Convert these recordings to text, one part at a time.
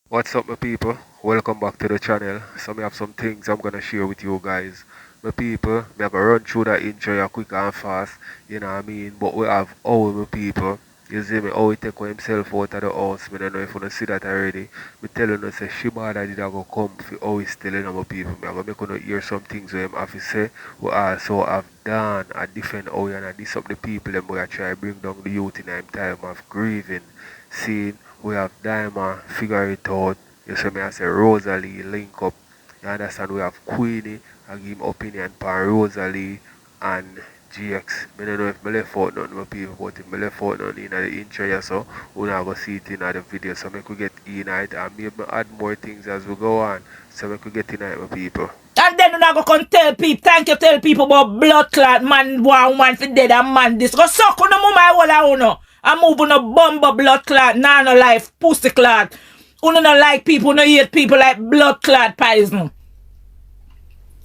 What's up, my people? Welcome back to the channel. So, I have some things I'm gonna share with you guys. My people, I'm gonna run through that intro here quick and fast, you know what I mean? But we have Owie, my people. You see me, Owie take himself out of the house. I don't know if you see that already. Me telling you, say, Shibada did I go come for Owie still in my people. I'm gonna make you hear some things with him have to say. We also have done a different Owie and I dis up the people and we are try to bring down the youth in time of grieving. Seeing we have Diamond, figure it out. You see me, I say Rosalie, link up. You understand? We have Queenie, I give my opinion on Rosalie and GX. I don't know if I left out none of people, but if I left out none in the intro, yeah, so we're not going to see it in the video. So we could get in it and maybe add more things as we go on. So we could get in it, my people. And then you not go come tell people, thank you tell people about blood clot, man, one woman for dead and man this. Go suck on the mama I wala uno. I'm moving a bumble blood clot, nano life, pussy clot. Uno no like people, no hate people like blood clot poison.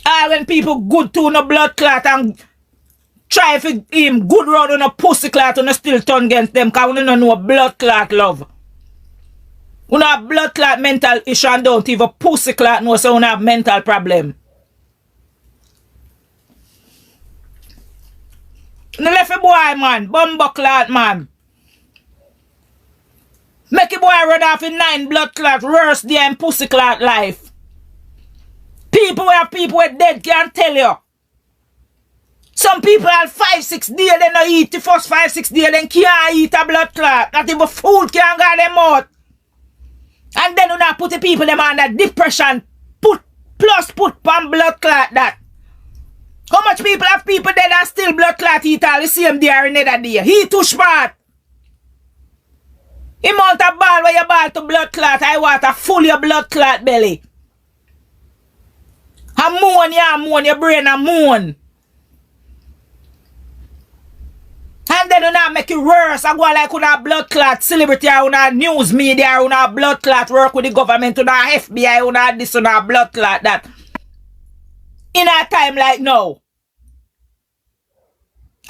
When people good to no blood clot and try for him good round on a pussy clot and still turn against them cause uno no know blood clot love. Uno have blood clot mental issue and don't even pussy clot know so uno have mental problem. No left a boy, man. Bumbo clot, man. Make a boy run off in 9 blood clot, worse than pussy clot life. People with dead can't tell you. Some people have 5-6 days, they no eat the first 5-6 days, then can't eat a blood clot. Not even food can get them out. And then you not put the people them under depression. Put pan blood clot that. How much people have people dead and still blood clot eat all the same day or another day? He too smart. Amount of ball where you ball to blood clot, I want to full your blood clot belly. I moan, your brain a moan. And then you not make it worse. I go like on a blood clot celebrity, on a news media, on a blood clot work with the government, on a FBI, on a this, on a blood clot that. In a time like now.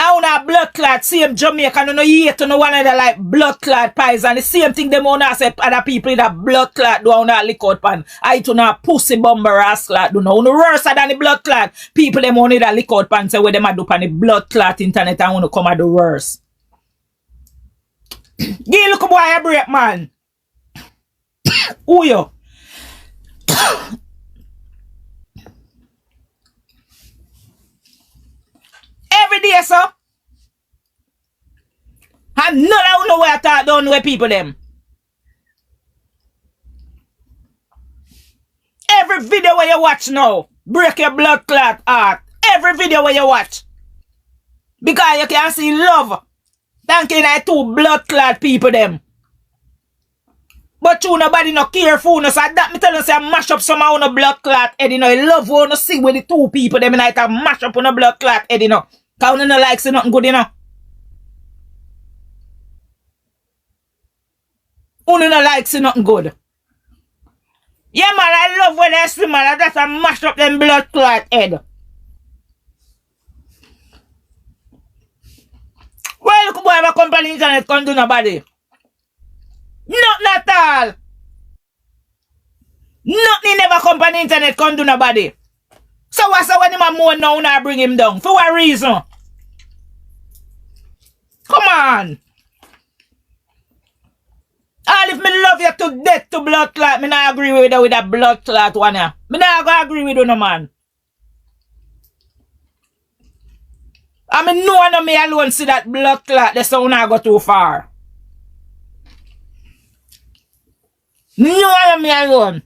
I want a blood clot, same Jamaica, no hate to no one other like blood clot pies, and the same thing them wanna say other people in a blood clot do wanna lick out pan. I to na pussy bomber ass clot do no worse than the blood clot. People them only that lick out pan say where them a do pan the blood clot internet and wanna come at the worse. Give look boy a break, man. Who you? Every day, sir. And none of you know where I talk down where people them. Every video where you watch now, break your blood clot heart. Every video where you watch. Because you can see love. Thanking I two blood clot people them. But you nobody no care for no, so that me tell you say I mash up somehow on a blood clot head, you know. I love wanna see with the two people them and I can mash up on a blood clot head, you know. Cause you no like say nothing good, you know. You no like say nothing good. Yeah, man, I love when I see man, that's a mash up them blood clot head. Well, look boy, my company internet can't do nobody. Nothing at all. Nothing never company internet can't do nobody. So what's the when him a moan now I bring him down? For what reason? Come on. All if me love you to death to blood clot, me not agree with you with that blood clot one ya. Me not gonna agree with you no man. I mean no one of me alone see that blood clot, the sound not go too far. No one of me alone.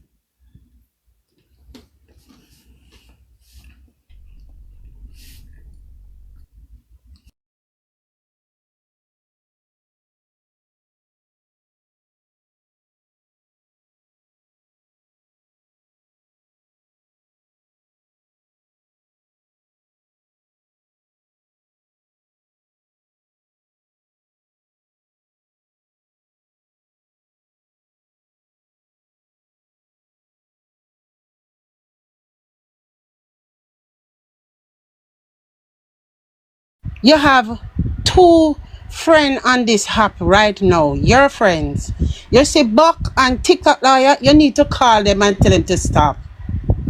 You have two friend on this app right now, your friends, you see Buck and TikTok lawyer, you need to call them and tell them to stop.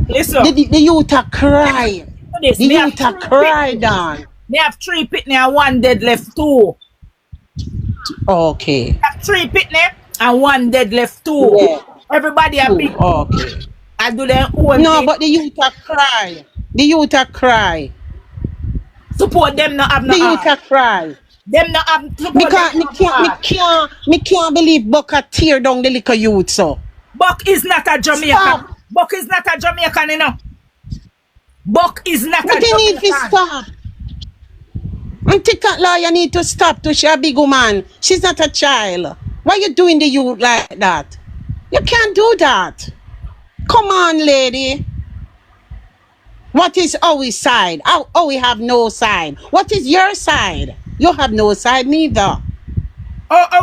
Listen. The youth are cry. This. The Me have youth are 3 cry, pitney. Don. Me have 3 pitney and 1 dead left 2. Okay. Have 3 pitney and 1 dead left 2. Yeah. Everybody a big Okay. I do their own No, thing. but the youth are cry. The youth are cry. Support them not have no The youth heart. are cry. Them not have support them Because not have no heart. me can't believe Buck a tear down the little youth so. Buck is not a Jamaican. Stop. Buck is not a Jamaican, you know. Buck is not But a they need to Jamaican. stop. And TikTok lawyer need to stop to she a big woman. She's not a child. Why you doing the youth like that? You can't do that. Come on, lady. What is Owie's side? Owie have no side. What is your side? You have no side neither.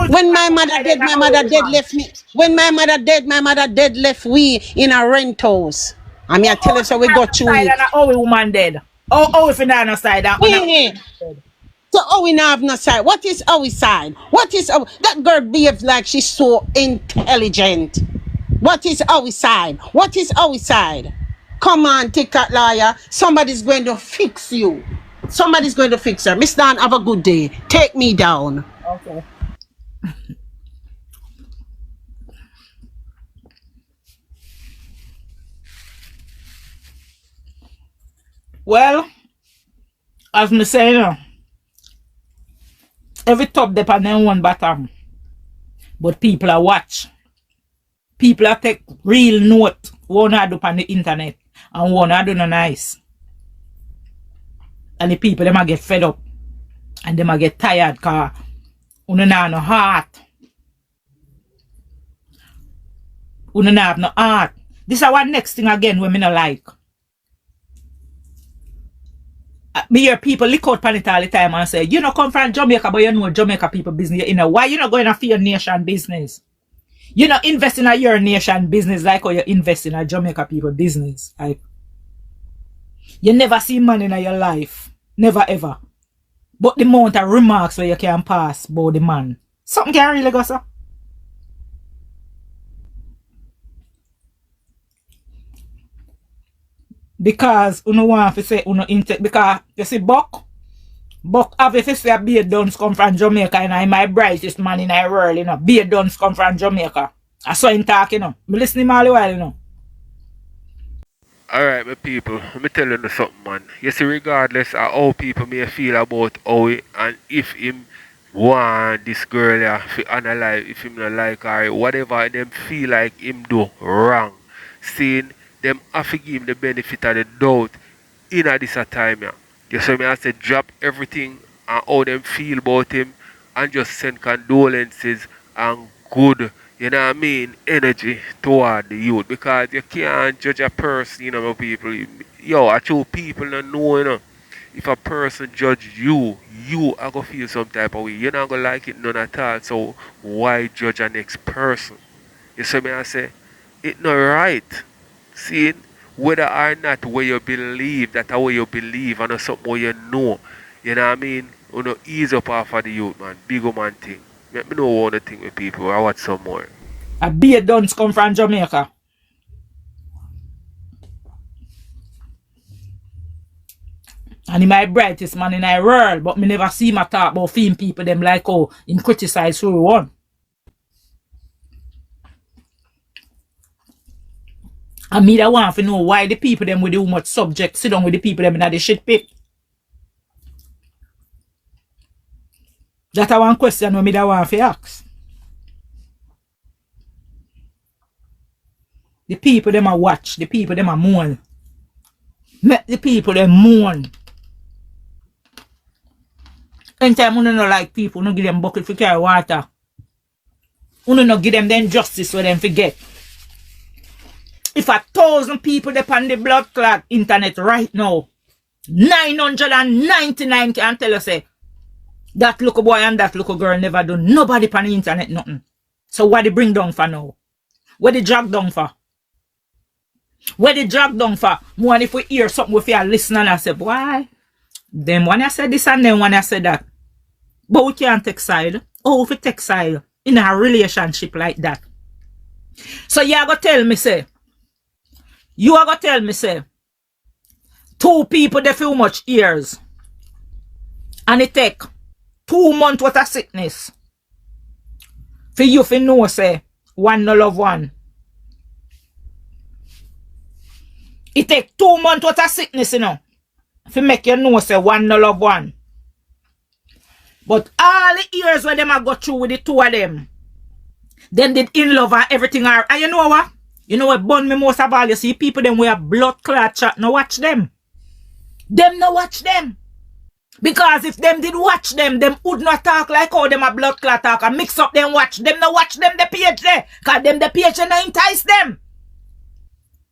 When my mother dead, my mother dead left me. When my mother dead left we in a rent house. I mean, I tell you so we got through it. Owie woman dead. Owie for no side. So Owie now have no side. What is Owie's side? What is that girl behaves like she's so intelligent? What is Owie's side? What is Owie's side? Come on, TikTok lawyer. Somebody's going to fix you. Somebody's going to fix her. Miss Dan, have a good day. Take me down. Okay. Well, as me say, you know, every top depend on one bottom. But people are watch. People are take real note. One are do on the internet and one are do no nice. And the people them a get fed up. And them a get tired cause uno na no heart. Uno na have no heart. This is one next thing again when me no like. Me hear people lick out pan it all the time and say, you know come from Jamaica, but you know Jamaica people business. You know, why you not going for your nation business? You know, invest in a your nation business like how you invest in a Jamaica people business. Like, you never see money in your life. Never ever. But the amount of remarks where you can pass about the man. Something can really go, sir. Because you know want to say you intake because you see Buck obviously say beard duns come from Jamaica and I'm my brightest man in the world, you know. Beard duns come from Jamaica. I saw him talking, you know. I listen to him all the while, you know. Alright, my people, let me tell you something, man. You see, regardless of how people may feel about Owie and if him want this girl here to analyze, if him not like her, whatever them feel like him do wrong, seeing them have to give him the benefit of the doubt in a this a time here. You see me, I said drop everything and how them feel about him and just send condolences and good, you know what I mean, energy toward the youth because you can't judge a person, you know, my people. Yo, I true people don't know, you know. If a person judge you, you are gonna feel some type of way. You're not gonna like it none at all. So why judge a next person? You see me, I say, it's not right. See, whether or not where you believe that way you believe and something where you know. You know what I mean? You know, ease up off of the youth, man. Big man thing. Let me know one thing with people. I want some more. A beard duns come from Jamaica. And he my brightest man in the world, but me never see him talk about film people them like how him criticize who one. And me that want to know why the people them with too much subject sit down with the people them in the shit pit. That a one question when me that want to ask. The people them a watch, the people them a mourn. Make the people them mourn. Anytime you no like people, you give them bucket for carry water. You no give them the injustice where them forget. If 1,000 people depend on the blood clot internet right now, 999 can tell us say that little boy and that little girl never do nobody on the internet nothing. So what they bring down for now? What they drag down for? What they drag down for? More if we hear something with you listen and I say, why? Then when I said this and then when I said that. But we can't take side. Oh, if we take side in a relationship like that. So you are going to tell me, say, two people they feel much years. And it take 2 months worth of sickness. For you to know, say, one no love one. It take 2 months worth of sickness, you know. For make you know, say, one no love one. But all the years when them I go through with the two of them, then did in love and everything are. And you know what? You know what burn me most of all? You see people them wear blood clot chat. Now watch them. Them no watch them. Because if them did watch them would not talk like how them a blood clot talk and mix up them watch. Them no watch them the page there. Cause them the page they no entice them.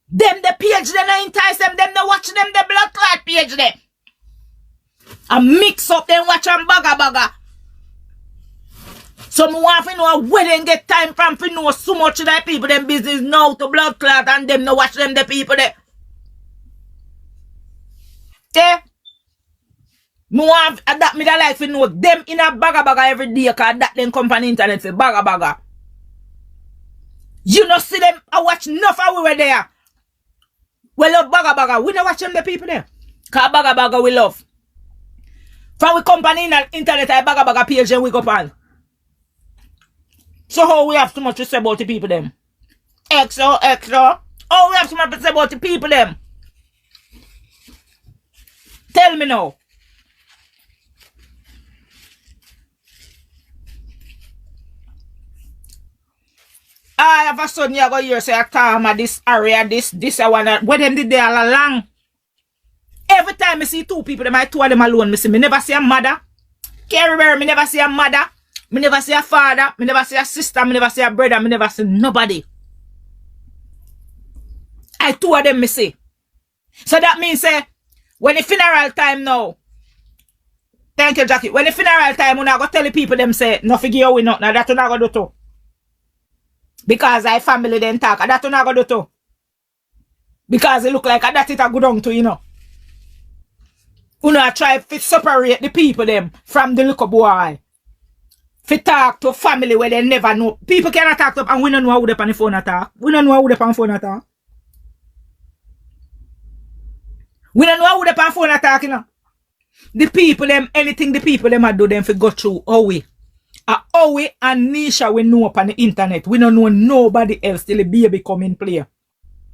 Them the page they no entice them. Them no watch them the blood clot page there. And mix up them watch and bagga. So me want to know where they get time from to know so much of that people them business now to blood clot and them no watch them the people there. Yeah. Me want that me da like to know them in a bagga every day cause that then come on the internet for bagga. You know see them I watch enough of we were there. We love bagga. We no watch them the people there. Cause bagga we love. From we company in the internet, I bagga page and we go on. So how we have so much to say about the people them? Extra. Oh, we have so much to say about the people them. Tell me now. I have a son you go here say I come this area, this I wanna where them did they all along. Every time I see two people, them I two of them alone, me never see a mother. Carry me never see a mother. Me never see a father. Me never see a sister. Me never see a brother. Me never see nobody. I two of them me see. So that means say, when the funeral time now, thank you, Jackie. When the funeral time, when I go tell the people them say, no figure we not. Now that you not go do too. Because I family then talk. That you not go do too. Because it look like that it a good on to, you know. You know, I try to separate the people them from the little boy. To talk to family where they never know. People cannot talk to and we don't know how they on the phone attack. We don't know how they on the phone attack. We don't know how they on the phone attack, you know. The people them, anything the people them do them for go through Owie. Owie and Nisha we know up on the internet. We don't know nobody else till the baby come in play.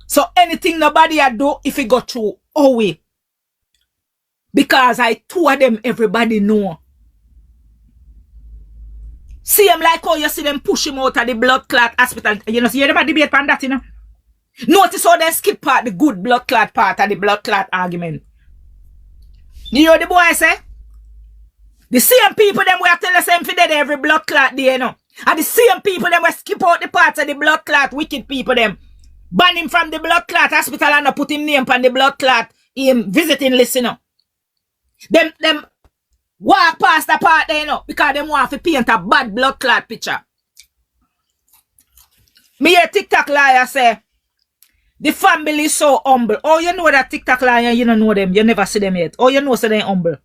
So anything nobody do if it go through Owie. Because I two of them everybody know. See them like how you see them push him out of the blood clot hospital. You know, see you never debate on that, you know. Notice how they skip part the good blood clot part of the blood clot argument. You know the boy say? The same people them will tell us them for dead every blood clot day, you know. And the same people them will skip out the parts of the blood clot wicked people them. Ban him from the blood clot hospital and put him name on the blood clot visiting list, you know. Them walk past the part there, you know, because them want to paint a bad blood clot picture. Me hear TikTok liar say, the family is so humble. Oh, you know that TikTok liar, you don't know them, you never see them yet. Oh, you know so they humble.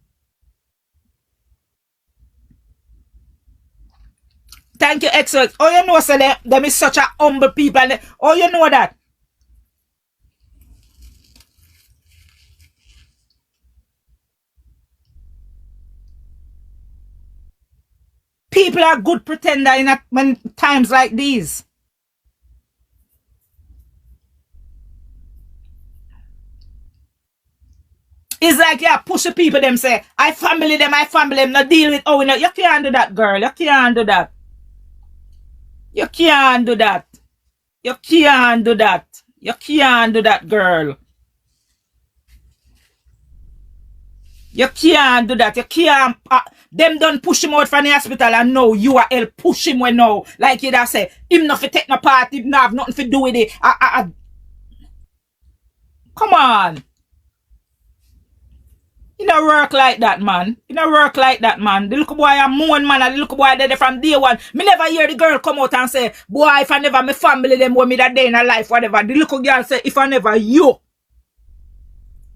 Thank you, excellent. Oh, you know so them is such a humble people. Oh, you know that. People are good pretender in times like these. It's like, yeah, push the people, them say, I family them, not deal with, oh, no, you can't do that, girl. You can't do that. You can't do that. You can't do that. You can't do that, girl. You can't do that. You can't. Them don't push him out from the hospital and now you are help push him when now. Like you da say, him not fi take no part, him not have nothing to do with it. Come on. You don't work like that, man. You don't work like that, man. The little boy a moan, man. And the little boy there from day one. Me never hear the girl come out and say, boy, if I never my family them with me that day in a life, whatever. The little girl say, if I never you.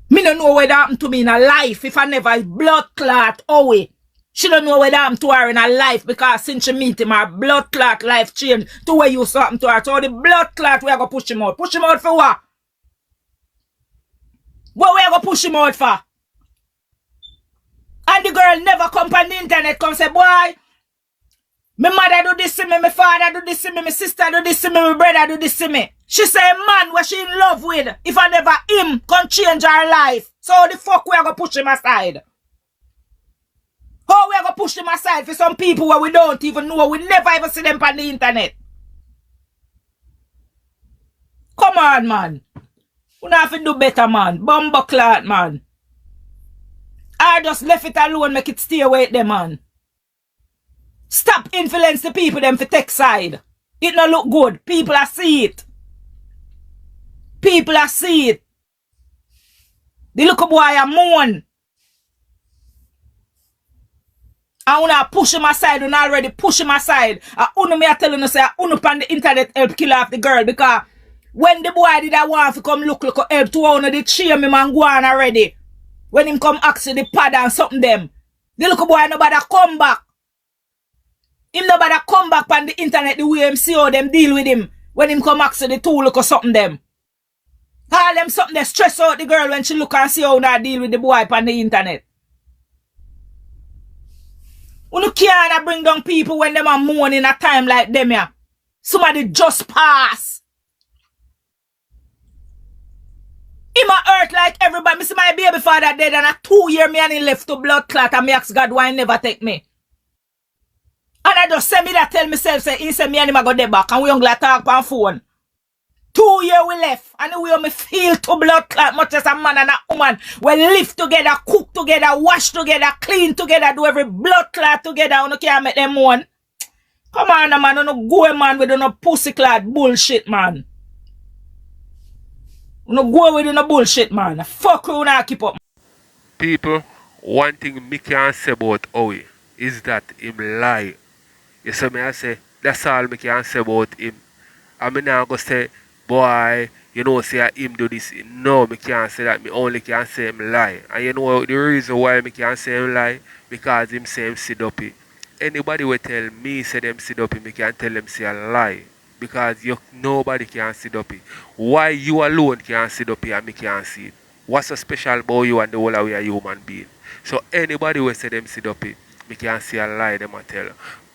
Me don't know what happened to me in a life if I never blood clot Owie. She don't know whether I'm to her in her life because since she meet him, her blood clot life changed to where you something to her. So the blood clot, we are going to push him out. Push him out for what? What we are going to push him out for? And the girl never come on the internet come say, boy, my mother do this to me, my father do this to me, my sister do this to me, my brother do this to me. She say, man, what she in love with, if I never him, can change her life. So the fuck we are going to push him aside? How we are going to push them aside for some people where we don't even know, we never ever see them on the internet? Come on, man. We have to do better, man. Bumbleclot, man. I just left it alone, make it stay away them, man. Stop influence the people them for take side. It not look good. People are see it. People are see it. The little boy a moan. I wanna push him aside and already push him aside. I only me telling you say I only on the internet help kill off the girl because when the boy did I want to come look help to one of the cheer me man go on already. When him come ask the pad and something them. The little boy nobody come back. Him nobody come back on the internet the way him see how them deal with him. When him come ask the tool look or something them. All them something they stress out the girl when she look and see how they deal with the boy on the internet. You can't bring down people when them are mourning a time like them here. Somebody just pass. Him a hurt like everybody. Me see my baby father dead and a 2 year me and he left to blood clot and me ask God why he never take me. And I just say me that tell myself say he say me and him a go there back and we only talk on phone. 2 years we left and the way me feel to blood clot much as a man and a woman. We live together, cook together, wash together, clean together, do every blood clot together. You can't make them one. Come on man, you no go man with no pussy clot bullshit man. You no go with no bullshit man. Fuck you now keep up. People, one thing me can say about Owie is that him lie. You see me I say, that's all me can say about him. I mean now go say, boy, you know, say him do this. No, me can't say that. Me only can say him lie. And you know the reason why me can't say him lie? Because him say him sit up. Anybody will tell me say them sit up, me can tell them say a lie. Because nobody can sit up. Why you alone can sit up and me can't see it? What's so special about you and the whole of we a human being? So anybody will say them sit up, me can see a lie them a tell.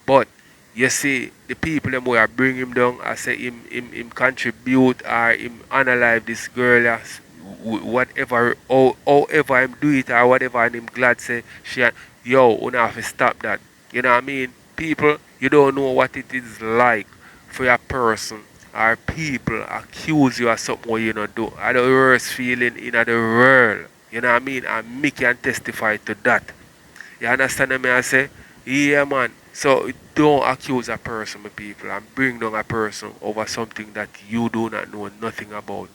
But you see, the people them who bring him down, I say him contribute or him analyze this girl as whatever, however him do it or whatever, and him glad say, yo, you have to stop that. You know what I mean? People, you don't know what it is like for a person or people accuse you of something what you not do. Are the worst feeling in the world. You know what I mean? And me can testify to that. You understand what I say? Yeah, man. So don't accuse a person, my people, and bring down a person over something that you do not know nothing about.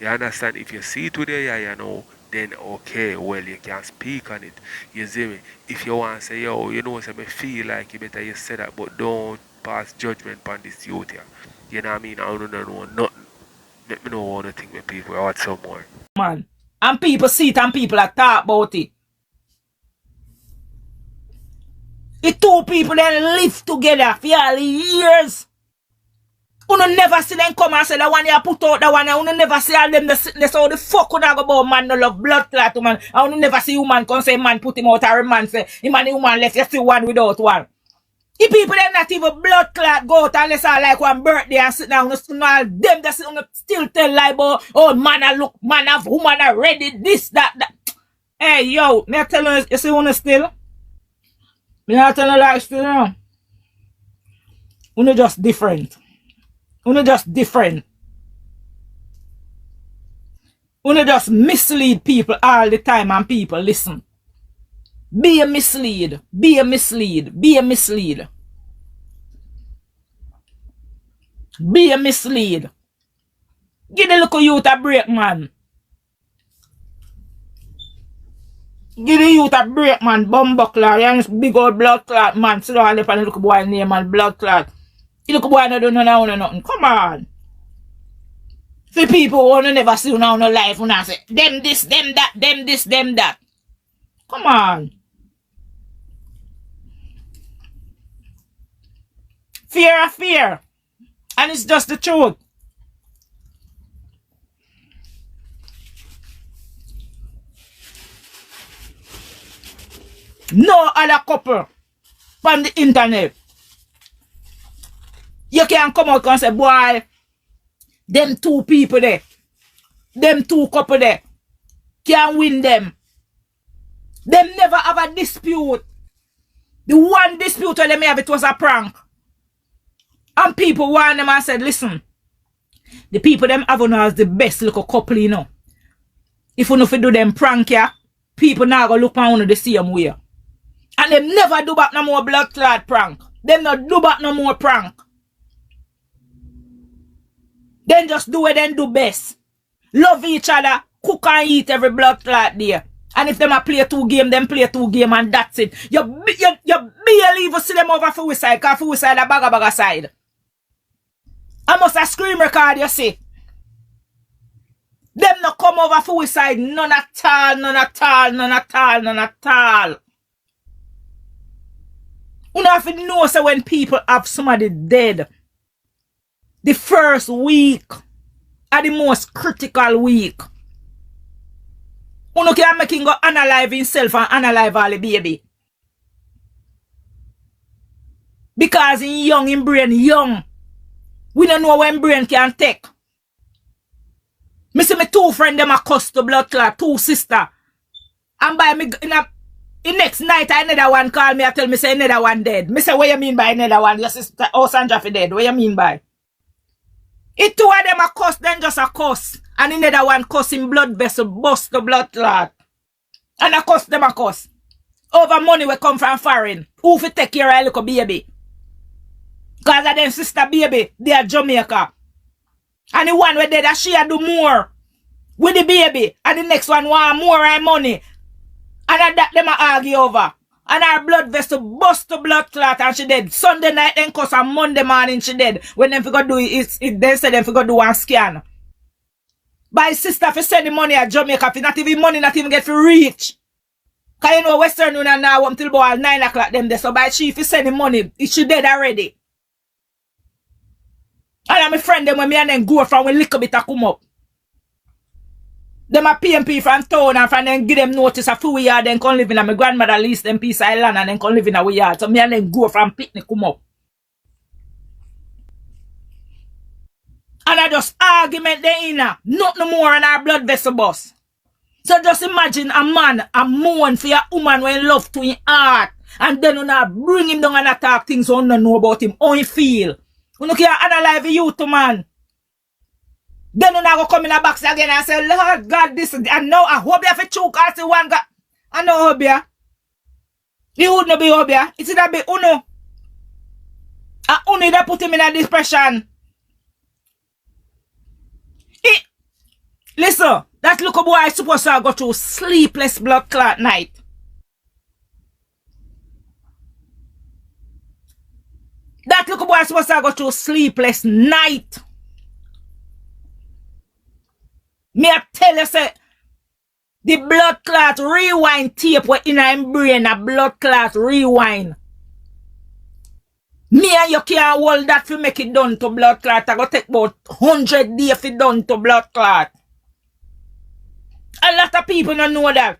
You understand? If you see it today, yeah, you know, then okay, well, you can speak on it. You see me? If you want to say, yo, you know, so me feel like you better you say that, but don't pass judgment on this youth here. You know what I mean? I don't know nothing. Let me know what you think, my people, or some more. Man. And people see it and people are talk about it. The two people then live together for all the years. You never see them come and say that one you put out that one. You never see all them the so the fuck would I go about man no love blood clot to man. And you never see woman come say man put him out or a man say him and the woman left you see one without one. The people then not even blood clot go out unless I like one birthday and sit down. Them that sit down still tell lie about oh man I look man have woman already this that. Hey yo, me tell you see one still. Me not tell you like still now. You just different. You just different. You just mislead people all the time and people listen. Be a mislead. Be a mislead. Be a mislead. Be a mislead. Give the little youth a break, man. Give the youth a break, man. Bumbuckler. And big old blood clot, man. Sit down and look boy name, man. Blood clot. You look boy no do nothing. Come on. See people who never see you now in life when I say them this, them that, them this, them that. Come on. Fear of fear. And it's just the truth. No other couple from the internet. You can come out and say, boy, them two people there, them two couple there, can win them. Them never have a dispute. The one dispute where they may have, it was a prank. And people warned them and said, listen, the people them have on as the best little couple, you know. If you know if you do them prank, yeah, people now go look on the same way. And them never do back no more blood clot prank. Them not do back no more prank. Then just do what they do best. Love each other, cook and eat every blood clot there. And if them a play 2 games, them play 2 games and that's it. You barely even see them over for we side, because for we side a bagga side. I must a scream record, you see. Them not come over for we side, none at all, none at all, none at all, none at all. You know, if you know, so when people have somebody dead, the first week are the most critical week. You can make him go unalive himself and unalive all the baby. Because in young, in brain young. We don't know when brain can take. Me see me 2 friends them a cuss to blood clot, 2 sister. And by me the next night another one call me and tell me say another one dead. Me say what you mean by another one? Your sister Sandra fi dead. What you mean by? It 2 of them a cuss, then just a cuss. And another one cuss in blood vessel, bust the blood clot. And a cuss them a cuss. Over money we come from foreign. Who fi take care of a little baby? Cause of them sister baby, they are Jamaica. And the one where dead, she a do more with the baby. And the next one want more and money. And that them a argue over. And her blood vessel bust the blood clot and she dead. Sunday night then cuss and Monday morning she dead. When them forgot do it, they say them forgot do one scan. By sister for send the money at Jamaica, for not even money, not even get for reach. Cause you know Western Union now until about 9 o'clock them there. So by she for send the money, she dead already. And I'm a friend them when me and them go from when little bit a come up. Them a PMP from town and from them give them notice a few yard then come live in my grandmother lease them piece of land and then come live in a yard. So me and them go from picnic come up. And I just argument there in her. Not no more on our blood vessel bus. So just imagine a man a mourn for a woman when love to his heart. And then you bring him down and attack things you don't know about him. How he feel. You can't analyze you to man. Then you go come in a box again and say, Lord God, this and now I hope you have a choke as the one got. I know hope you. You wouldn't be hope you. It's that be uno. And uno that put him in a depression. Listen, that little boy is supposed to go through sleepless blood clot night. That little boy is supposed to go through sleepless night. Me I tell you, say, the blood clot rewind tape what in our brain, a blood clot rewind. Me and you can't hold that to make it done to blood clot. I go take about 100 days if it done to blood clot. A lot of people don't know that.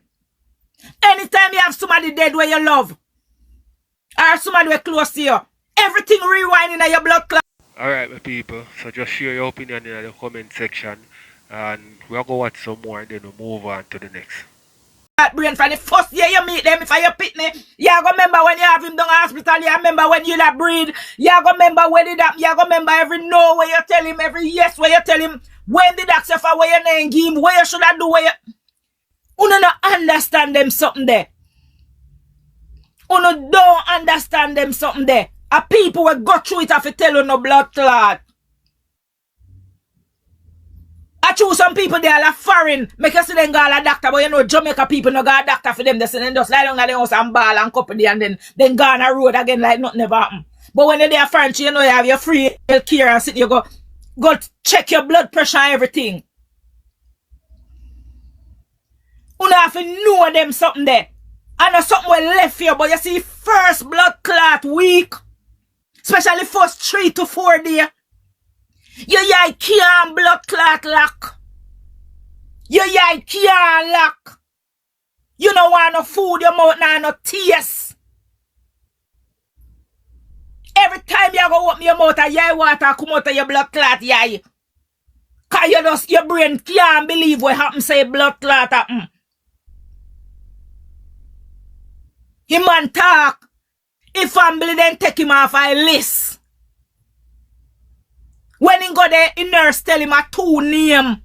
Anytime you have somebody dead where you love, or somebody where close to you, everything rewind in your blood clot. Alright, my people, so just share your opinion in the comment section and we'll go watch some more and then we'll move on to the next. That brain from the first year you meet them, if you pitney, you go remember when you have him down hospital, you remember when you that breed, you go remember when did that, you go remember every no where you tell him, every yes where you tell him, when did that say for where you name give him, where you should have do where you not understand them something there. Don't understand them something there. A people will go through it if you tell you no blood clot. I choose some people they are like foreign. Make you see them go a doctor, but you know Jamaica people no go a doctor for them. They say them just lie down at the house and ball and company and then go on a road again like nothing never happen. But when you're there French, you know you have your free health care and sit you go check your blood pressure and everything. You don't have to know them something there. And something will left you, but you see first blood clot week. Especially first 3 to 4 days. Your eye can't blood clot lock. Your eye can't lock. You don't want no food, your mouth now no taste. Every time you go open your mouth, your water come out of your blood clot, yai. Cause you just, your brain can't believe what happen, say blood clot happen. Him man talk. If family then take him off a list. When he go there, the nurse tell him a 2 name.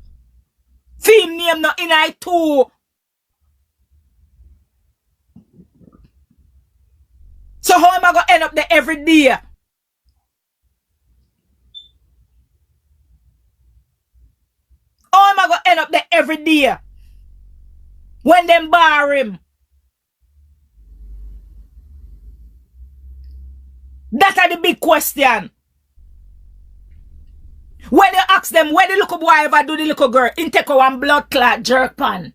Film name not in I 2. So how am I gonna end up there every day? How am I gonna end up there every day? When them bar him? That are the big question. When you ask them, where the little boy ever do the little girl, in take one blood clot jerk pan.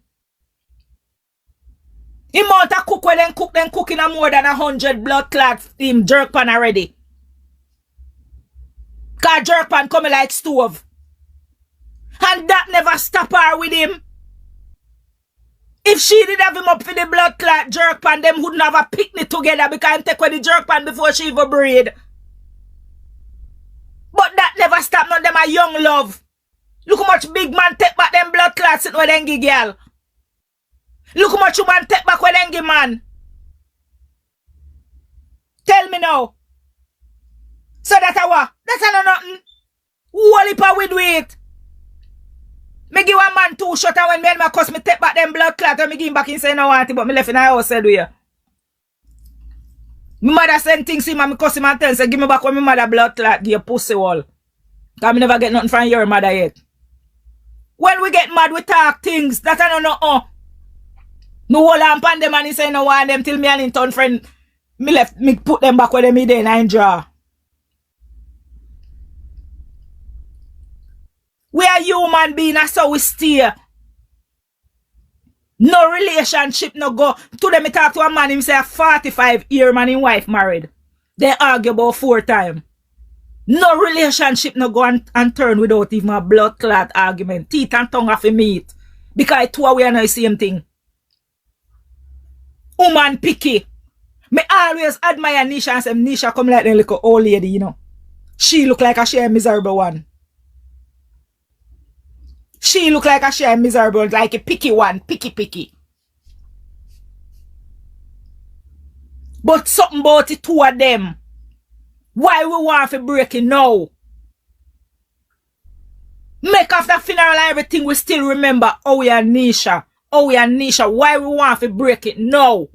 He mount a cook when them cooking a more than 100 blood clot jerk pan already. Cause jerk pan coming like stove. And that never stop her with him. If she did have him up for the blood clot jerk pan, them wouldn't have a picnic together because he take away the jerk pan before she even breed. But that never stop none them a young love. Look how much big man take back them blood clots sitting with them give girl. Look how much you man take back with them give man. Tell me now. So that a what? That's a nothing. Whole heap we do it. Me give one man 2 shots and when me and my cause me take back them blood clot and me give him back and say no want it, but me left in the house said we. My mother send things to him and me cuss him and tell say give me back when my mother blood clot give you pussy wall. Cause me never get nothing from your mother yet. When we get mad we talk things that I don't know. Me hold on pan them and he say no want them till me and him turn friend. Me left me put them back where them in and draw. We are human being, that's how we stay. No relationship no go. Today me talk to a man, him say a 45-year man and wife married. They argue about 4 times. No relationship no go and turn without even a blood clot argument. Teeth and tongue off a meat. Because 2 of we are not the same thing. Woman picky. Me always admire Nisha and say Nisha come like a little old lady, you know. She look like a miserable one. She look like a miserable, like a picky one. Picky. But something about the 2 of them. Why we want to break it now? Make after funeral and everything, we still remember Owie and Nisha. Owie and Nisha. Why we want to break it now?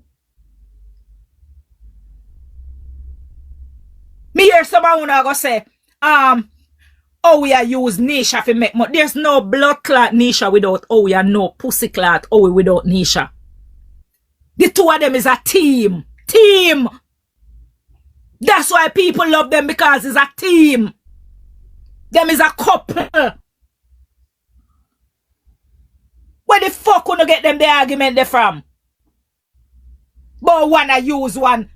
Me hear someone who go say, Owie use Nisha to make money. There's no blood clot Nisha without Owie and no pussy clot Owie without Nisha. The 2 of them is a team. Team. That's why people love them, because it's a team. Them is a couple. Where the fuck gonna get them the argument they from? But one I use one.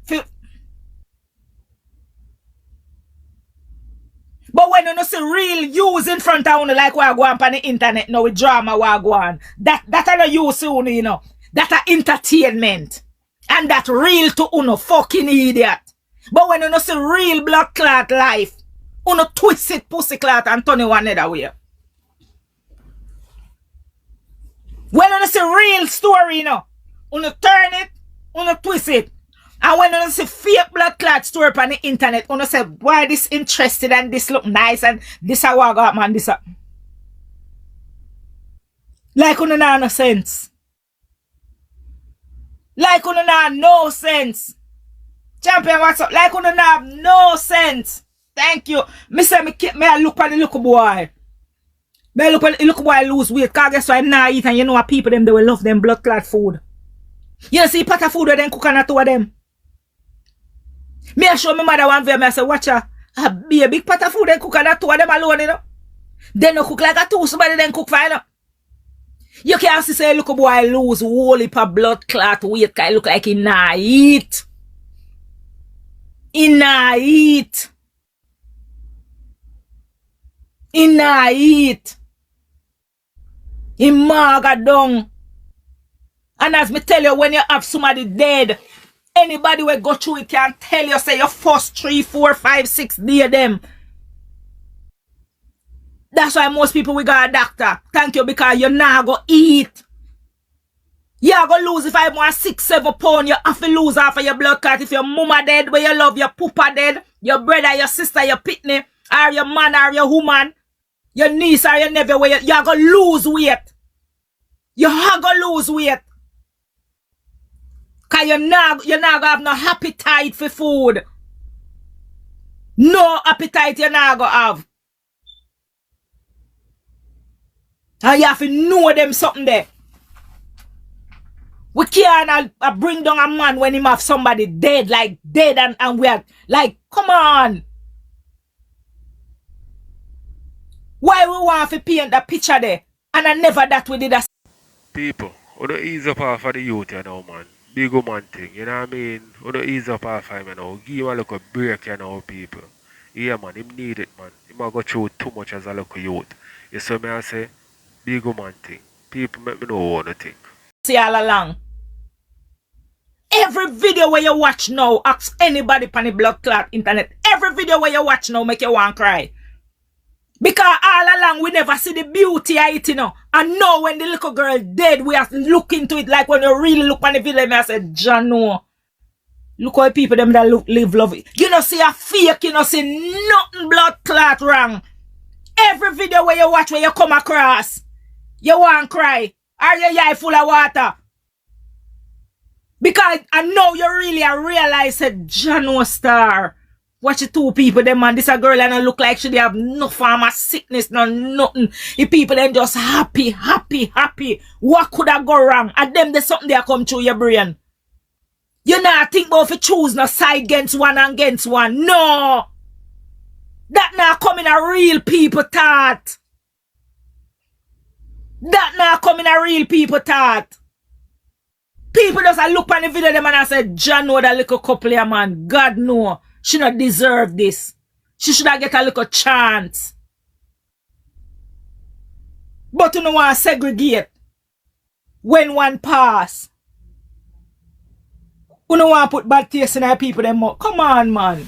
But when you know see real use in front of you like what go on the internet now with drama what go on. That are not use you know. That are entertainment. And that real to uno fucking idiot. But when you know see real blood clot life, uno twist it pussy clot and turn it one other way. When you know see real story, you know, uno turn it, uno twist it. And when you see fake blood clot story on the internet, you say, why this interested and this look nice and this a walk up man, this a... Like you don't have no sense. Like you don't have no sense. Champion, what's up? Like you don't have no sense. Thank you. Me say me look at the little boy. Me look at the little boy lose weight. Cause guess why I'm not eating. You know what people them they will love them blood clot food. You see pot of food where them cook and 2 of them. Me I show my mother one day, I say, watch her. Be a big pot of food, then cook and 2 of them alone, you know. They no cook like a 2, somebody then cook fine, you know. You can't see say, look a boy lose whole heap of blood clot weight, cause look like he nah eat. He nah eat. He nah eat. He maga down. And as me tell you, when you have somebody dead, anybody will go through it can tell you, say your first 3, 4, 5, 6 day them. That's why most people we got a doctor. Thank you, because you not go eat. You are going to lose if I want 6, 7 pounds. You have to lose half of your blood clot. If your mama dead, where you love your papa dead, your brother, your sister, your pitney, or your man, or your woman, your niece, or your nephew, where you are going to lose weight. You are going to lose weight. Because you're not going to have no appetite for food. No appetite you're not going to have. And you have to know them something there. We can't bring down a man when he have somebody dead, like dead and weird. Like, come on. Why we want to paint that picture there? And I never that we did a... People, we don't ease up off of the youth, you know, man. Big man thing, you know what I mean? We don't ease up off of him, you know. Give him a little break, you know, people. Yeah, man, him need it, man. He might go through too much as a little youth. You see me, I say, big man thing. People make me know what to think. See all along. Every video where you watch now, ask anybody on the blood clot internet. Every video where you watch now make you want to cry. Because all along we never see the beauty of it, you know. And now when the little girl dead, we have to look into it like when you really look on the video, I say, John, no. Look how people them that live love it. You know see a fake, you know see nothing blood clot wrong. Every video where you watch, where you come across, you want to cry. Are your eye full of water? Because I know you really realize that John star. Watch the two people, them man. This a girl and I look like she have no form of sickness, no nothing. The people them just happy. What could have go wrong? And them there's something that come through your brain. You not think about if you choose no side against one and against one. No. That not coming a real people thought. That not coming a real people thought. People just look on the video them and I say, John know that little couple here, man. God know. She not deserve this. She should have get a little chance. But you know want to segregate. When one pass. You know want to put bad taste in our people them more. Come on, man.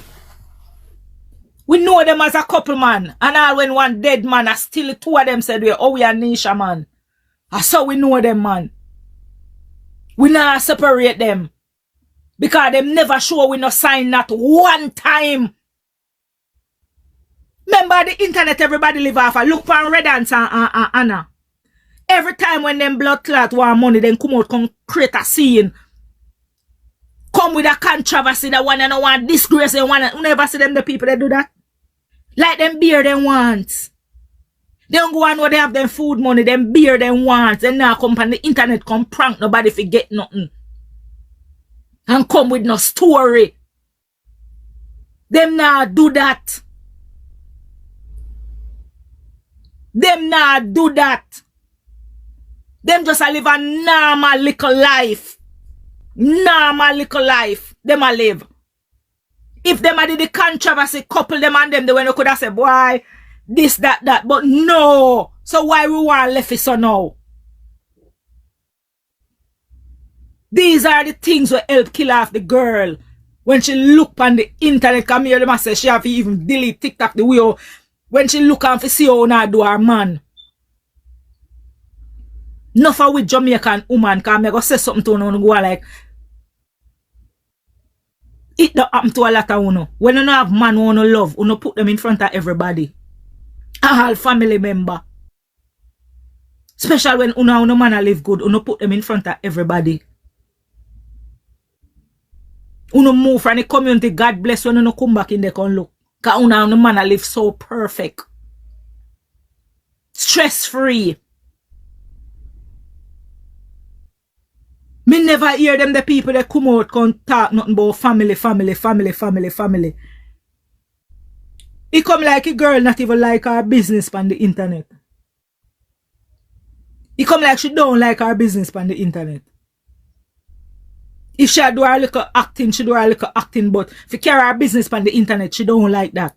We know them as a couple, man. And all when one dead man, I still two of them said, Owie and Nisha, man. That's how we know them, man. We not separate them. Because them never show we no sign not one time. Remember the internet everybody live off. Look for Redance and Anna. Every time when them blood clot want money, then come out, come create a scene. Come with a controversy that one and no one disgrace and one. You never see them the people that do that. Like them beer them wants. They don't go on where they have them food money, them beer them wants. And now come on the internet come prank nobody forget nothing. And come with no story. Them not do that. Them not do that. Them just live a normal little life. Normal little life. Them a live. If them a did the controversy, couple them and them, they when you could have said, boy, this, that. But no. So why we want left it so now? These are the things that help kill off the girl. When she look on the internet, come here, them say she have to even delete TikTok the way. When she look on to see how now do her man. Nothing with Jamaican woman, because I go say something to her and go like, it don't happen to a lot of you. When you don't have man who you love, you put them in front of everybody. All family member. Especially when you man live good, you put them in front of everybody. You move from the community, God bless when you come back in there and look. Because you man live so perfect. Stress free. Me never hear them the people that come out can talk nothing about family. It come like a girl not even like her business on the internet. It come like she don't like her business on the internet. If she do her little acting, she do her little acting, but if you carry her business on the internet, she don't like that.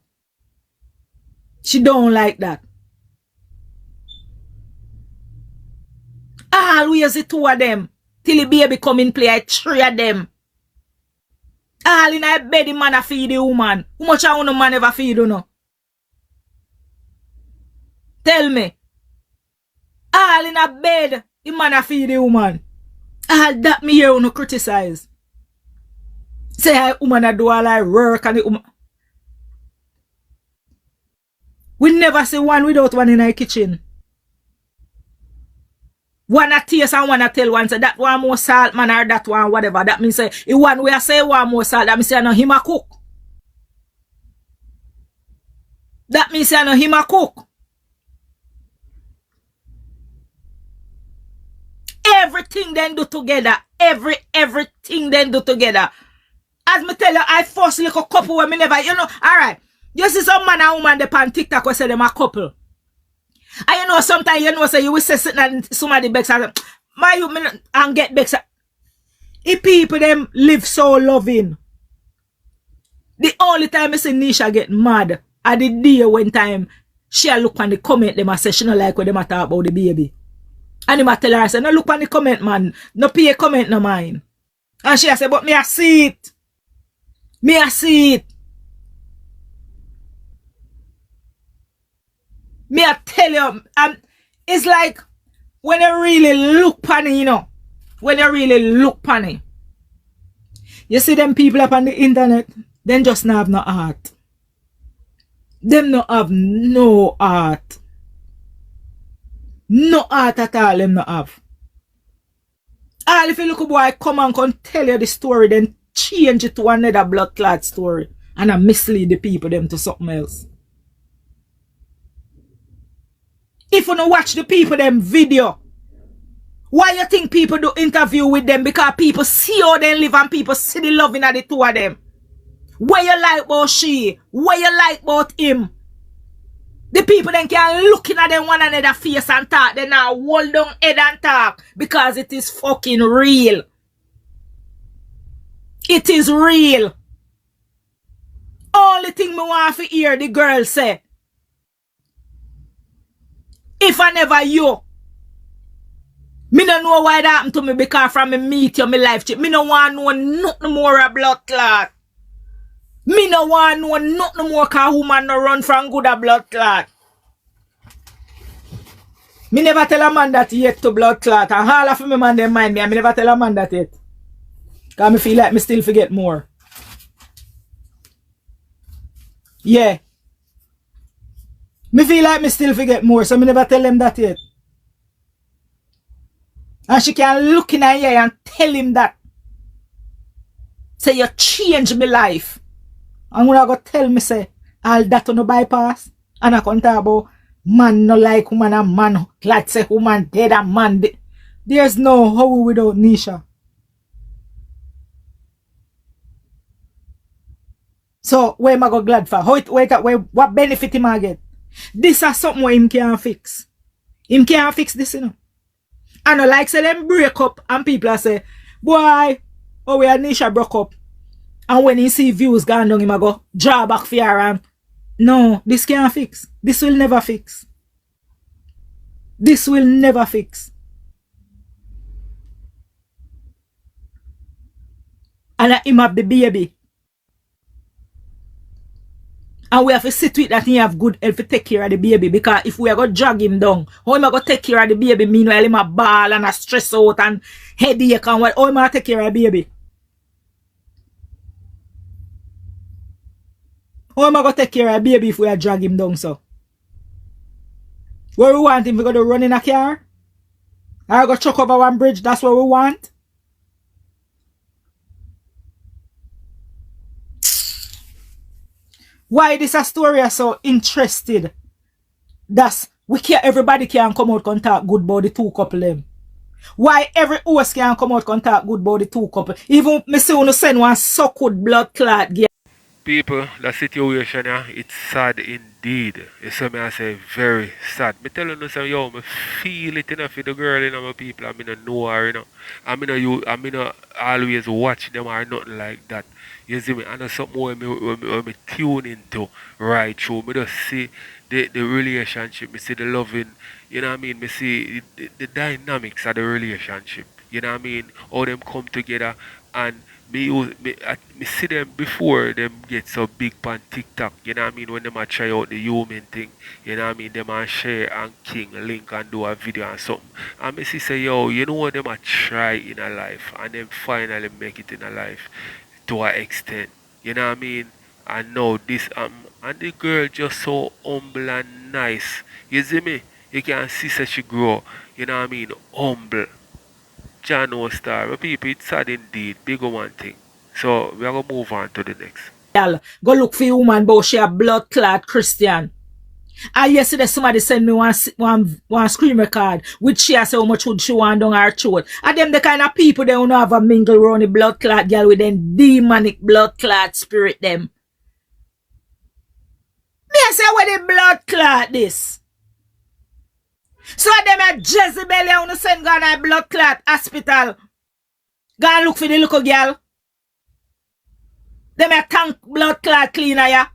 She don't like that. Always the two of them. Till the baby come in play, 3 of them. All in a bed, the man a feed the woman. How much a man ever feed you know? Tell me. All in a bed, the man a feed the woman. All that me here no criticize. Say a woman a do all her work and the woman. We never see one without one in our kitchen. One a taste and one a tell one say that one more salt man or that one whatever. That means say if one way I say one more salt, that means say I know him a cook. That means say I know him a cook. Everything then do together. Everything then do together. As me tell you, I first look a couple when me never, you know, alright. You see some man and woman they on TikTok who say them a couple. And you know, sometimes you know, say you will say sitting and somebody begs and my you and get begs. If people them live so loving. The only time I see Nisha get mad at the day when time she look on the comment them and say she don't like when them talk about the baby. And him a tell her, say, no look on the comment, man. No pay a comment no mine. And she a say, but me a see it. Me a see it. Me a tell you, it's like when you really look pan it, you know. When you really look pan it. You see them people up on the internet, them just not have no heart. Them not have no heart. No heart at all them not have. All if you look a boy come and can tell you the story, then change it to another blood clot story. And I mislead the people them to something else. If you don't watch the people them video, why you think people do interview with them? Because people see how they live and people see the loving of the two of them. What you like about she? What you like about him? The people then can looking at them one another face and talk. They now hold down head and talk. Because it is fucking real. It is real. Only thing me want to hear the girl say. If I never you. Me don't know why that happened to me because from me meet you, my life change. Me don't want to know nothing more of blood clot. Me no want know nothing more cause woman no run from good a blood clot. Me never tell a man that yet to blood clot. And all of me man them mind me. I never tell a man that yet. Cause me feel like me still forget more. Yeah. Me feel like me still forget more. So me never tell them that yet. And she can look in her eye and tell him that. Say you change my life. And when I go tell me say, all that on no bypass. And I can talk about man no like woman and man like say woman dead and man dead. There's no how without Nisha. So where am I go glad for? How it wake up what benefit him I get? This is something where him can't fix. Him can't fix this, you know. And I like say them break up and people are say, boy, oh we and Nisha broke up. And when he see views gone down, him a go draw back for her and no, this can't fix. This will never fix. This will never fix. And him have the baby. And we have to sit with that he have good health to take care of the baby. Because if we are going to drag him down, how am I going to take care of the baby? Meanwhile, him a ball and a stress out and headache and what? How am I going to take care of the baby? How am I going to take care of the baby if we are drag him down so? Where we want him? We going to run in a car? Or go chuck over one bridge? That's what we want? Why this a story is so interested? That's everybody can come out and talk good about the two couple them. Why every host can come out and talk good about the two couple? Even me say when send one so good blood clot girl. People, the situation here, it's sad indeed. You see me I say very sad. Me tell you say yo, me feel it enough for the girl, you know, my people. I mean I know her, you know. I mean always watch them or nothing like that. You see me, and there's something where me tune into right through. Me just see the relationship, me see the loving, You know what I mean? Me see the dynamics of the relationship. You know what I mean? How them come together and me see them before them get so big on TikTok. You know what I mean? When them a try out the human thing. You know what I mean? Them a share and king link and do a video and something. And me see say, yo, you know what them a try in a life and then finally make it in a life to an extent. You know what I mean? And now this and the girl just so humble and nice. You see me? You can see that she grow. You know what I mean? Humble. Jano star. But people, it's sad indeed. Big one thing. So we are gonna move on to the next. Go look for a woman, but she a blood clot Christian. And yesterday somebody sent me one screen record which she say how much would she want down her throat. And them the kind of people they don't have a mingle around the blood clot girl with them demonic blood clot spirit them. Me I say where the blood clot this. So them a Jezebel you wanna send go to blood clot hospital. Go and look for the little girl. Them a tank blood clot cleaner ya.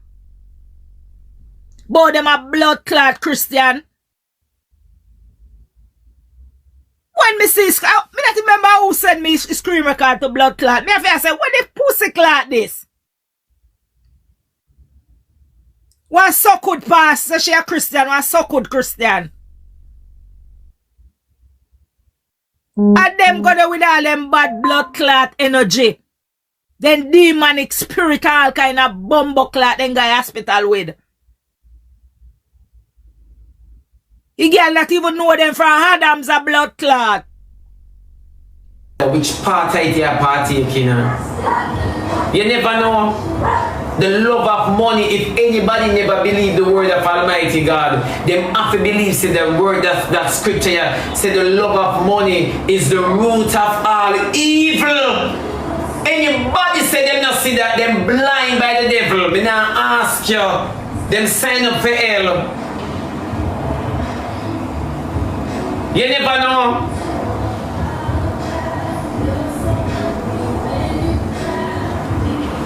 But them a blood clot Christian. When me see, me not remember who sent me screen record to blood clot. Me have to say, what the pussy clot this? One so good pass, so she a Christian, one so good Christian. And them go there with all them bad blood clot energy. Then demonic spirit and all kind of bumbo clot then go hospital with. You girl not even know them from Adam's a blood clot. Which part I they are partaking in? You never know. The love of money, if anybody never believe the word of Almighty God, them have to believe say the word that scripture here, say the love of money is the root of all evil. Anybody say them not see that, them blind by the devil. Me now ask you, them sign up for hell. You never know.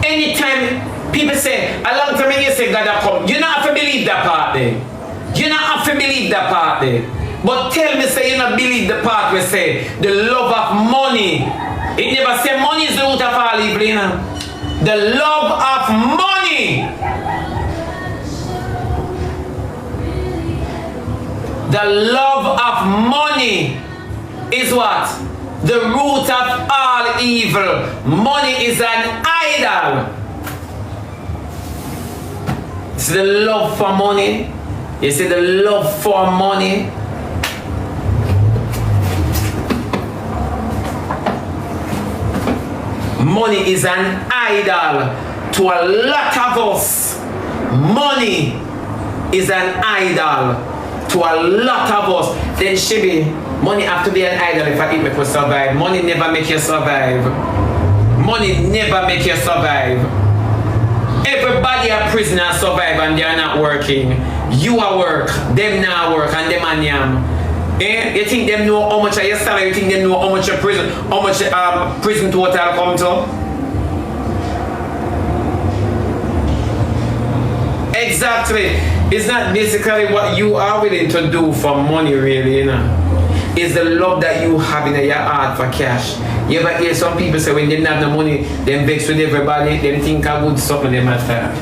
Anytime people say, a long time you say God come, you don't have to believe that part there. You don't have to believe that part there. But tell me, say you not believe the part where say the love of money. It never say money is the root of all evil, you know. The love of money. The love of money is what? The root of all evil. Money is an idol. It's the love for money. You see the love for money. Money is an idol to a lot of us. Money is an idol to a lot of us. Then Shibi, money have to be an idol if I eat me to survive. Money never make you survive. Money never make you survive. Everybody a prisoner survive and they are not working. You are work, them not work, and them are yam. Eh? You think them know how much of your salary? You think them know how much your prison, how much prison total come to? Exactly. It's not basically what you are willing to do for money, really, you know. It's the love that you have in your heart for cash. You ever hear some people say when they don't have the money, they vex with everybody, they think I would something them at that.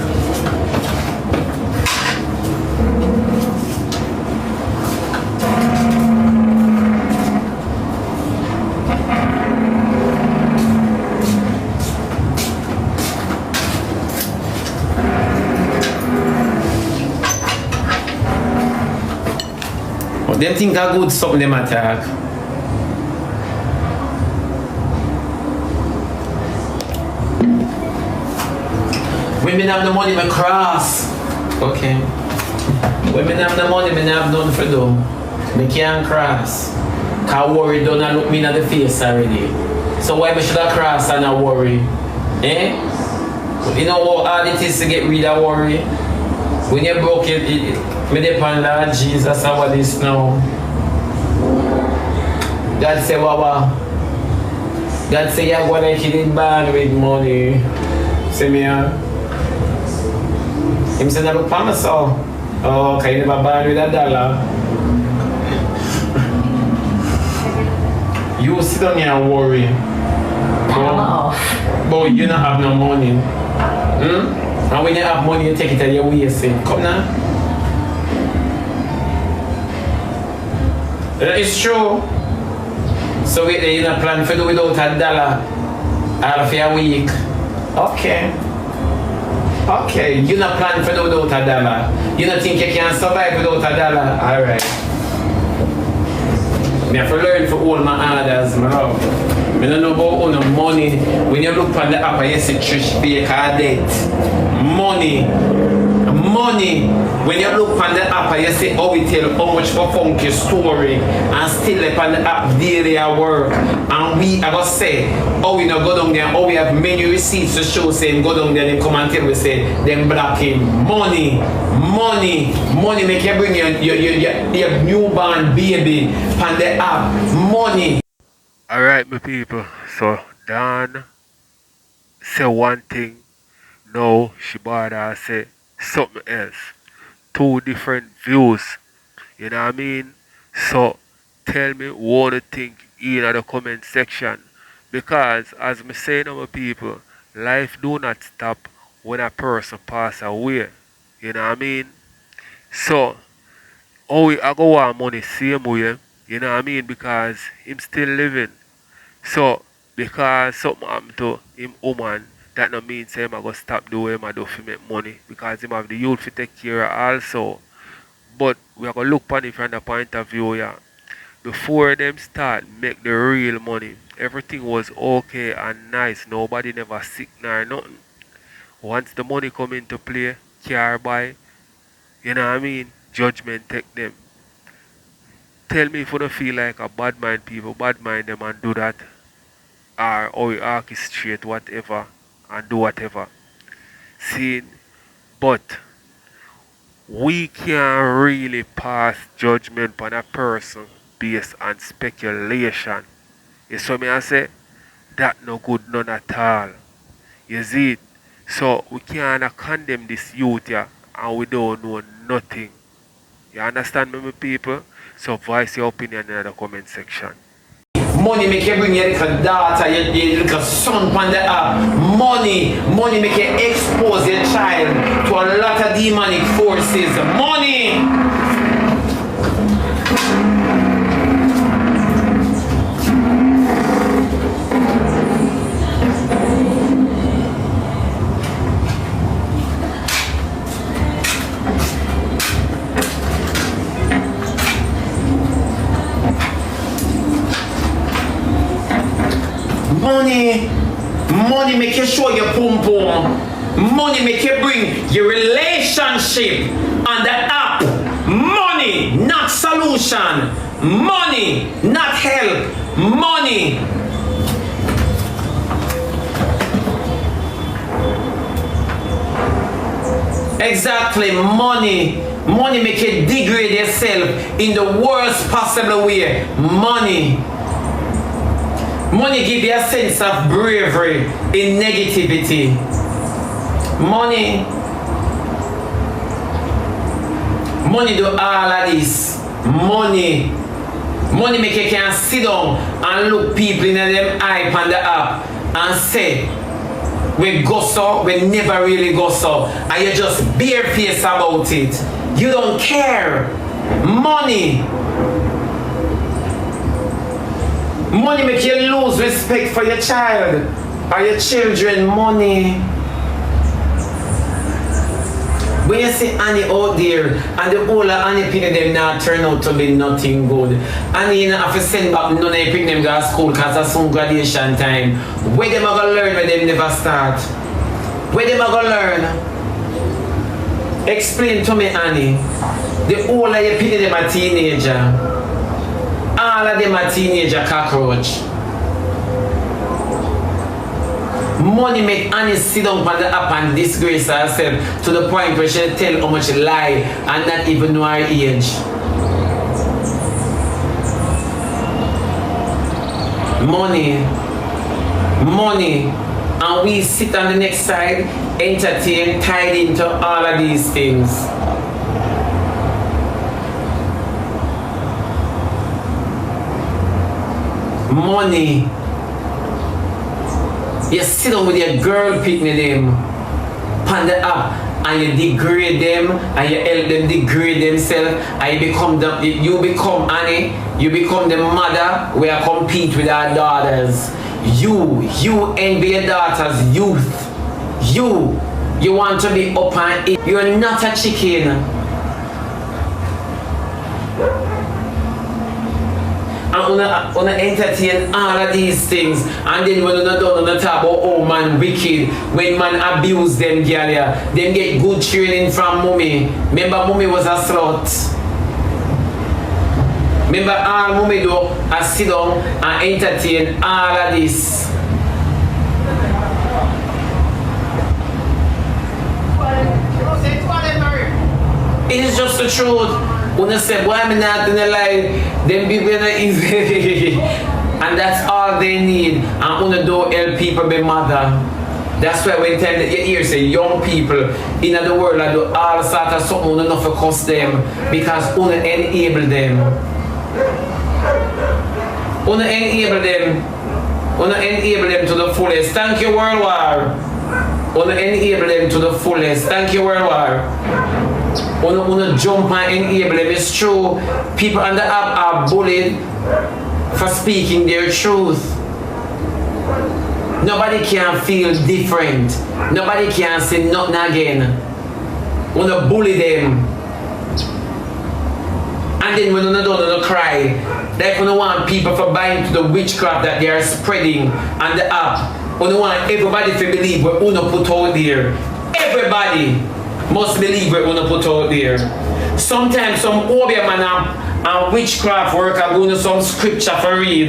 Them think I good something them attack. When me have the money, me cross. Okay. When me have the money, me have nothing for do. Me can't cross. Cause worry don't look me in the face already. So why me should I cross and not worry? Eh? You know how hard it is to get rid of worry? When you broke it me depend on Lord Jesus and what is now. God say, Wawa. God say, you're going to kill it bad with money. See me here? Him say, never promise so. Oh, can you never bad with $1? You sit down here and worry. But you don't have no money. And when you have money, you take it and you waste it. Come now. It's true. So you don't plan to do without $1 all of your week. Okay. Okay, you not plan for do without $1. You don't think you can survive without $1. Alright. I have to learn for all my orders, my love. I don't know about all the money. When you look on the app, you see Trish Baker debt. Money. When you look on the app, you see Owie tell how much for funky story and still up on the app daily at work. And we, I go say, Owie no go down there, Owie have many receipts to show saying go down there and come and tell me say, them black him. Money make you bring your newborn baby on the app. Money. Alright, my people. So, Dan say one thing. No, she bother say something else. Two different views. You know what I mean? So, tell me what you think in the comment section. Because, as me say to my people, life do not stop when a person pass away. You know what I mean? So, I go want money same way. You know what I mean? Because him still living. So, because something happened to him woman, that no mean say him I go stop doing him I do fi make money. Because him have the youth to take care of also. But we are gonna look on it from the point of view, yeah. Before them start make the real money, everything was okay and nice. Nobody never sick nor nothing. Once the money come into play, car buy, you know what I mean? Judgment take them. Tell me if you don't feel like a bad mind people, bad mind them and do that. Or we orchestrate whatever and do whatever. See, but we can't really pass judgment on a person based on speculation. You see me I say? That no good none at all. You see it? So we can't condemn this youth here and we don't know nothing. You understand me, my people? So voice your opinion in the comment section. Money make you bring your little daughter, your little son on the app. Money make you expose your child to a lot of demonic forces. Money. Money make you show your pum pum. Money make you bring your relationship on the app. Money, not solution. Money, not help. Money. Exactly, money. Money make you degrade yourself in the worst possible way. Money. Money give you a sense of bravery in negativity. Money do all of this. Money make you can sit down and look people in them eye on the app and say, we go so, we never really go so. And you just bare face about it. You don't care. Money make you lose respect for your child or your children. Money. When you see Annie out there and the older Annie picking them now turn out to be nothing good. Annie, you know, have to send back none of you picking them go to school because that's soon graduation time. Where them are going to learn when them never start? Where them are going to learn? Explain to me, Annie. The older you picking them a teenager. All of them are teenager cockroach. Money make Annie sit down on the app and disgrace herself to the point where she tell how much lie and not even know her age. Money. And we sit on the next side, entertain, tied into all of these things. money. You sit down with your girl picking them on the app and you degrade them and you help them degrade themselves and you become Annie, you become the mother where you compete with our daughters. You envy your daughter's youth. You want to be up and in. You're not a chicken. And wanna entertain all of these things, and then when you don't talk about oh man wicked, when man abuse them girl, them get good training from mommy. Remember mommy was a slut. Remember all mommy do I sit down and entertain all of this. It is just the truth. When I say, why am I not in the life? Then people are not easy. And that's all they need. And when I don't help people be mother. That's why when time you hear say young people in the world I do all sort of something enough to cost them because wanna enable them. Wanna enable them to the fullest. Thank you, World War. Wanna enable them to the fullest. Thank you, World War. Wanna jump and enable them. It's true. People on the app are bullied for speaking their truth. Nobody can feel different. Nobody can say nothing again. Wanna bully them. And then when you don't cry, like when you want people for buying to the witchcraft that they are spreading on the app. When you want everybody to believe what you put out there. Everybody must believe what you put out there. Sometimes some Owie man and witchcraft worker go to some scripture for read.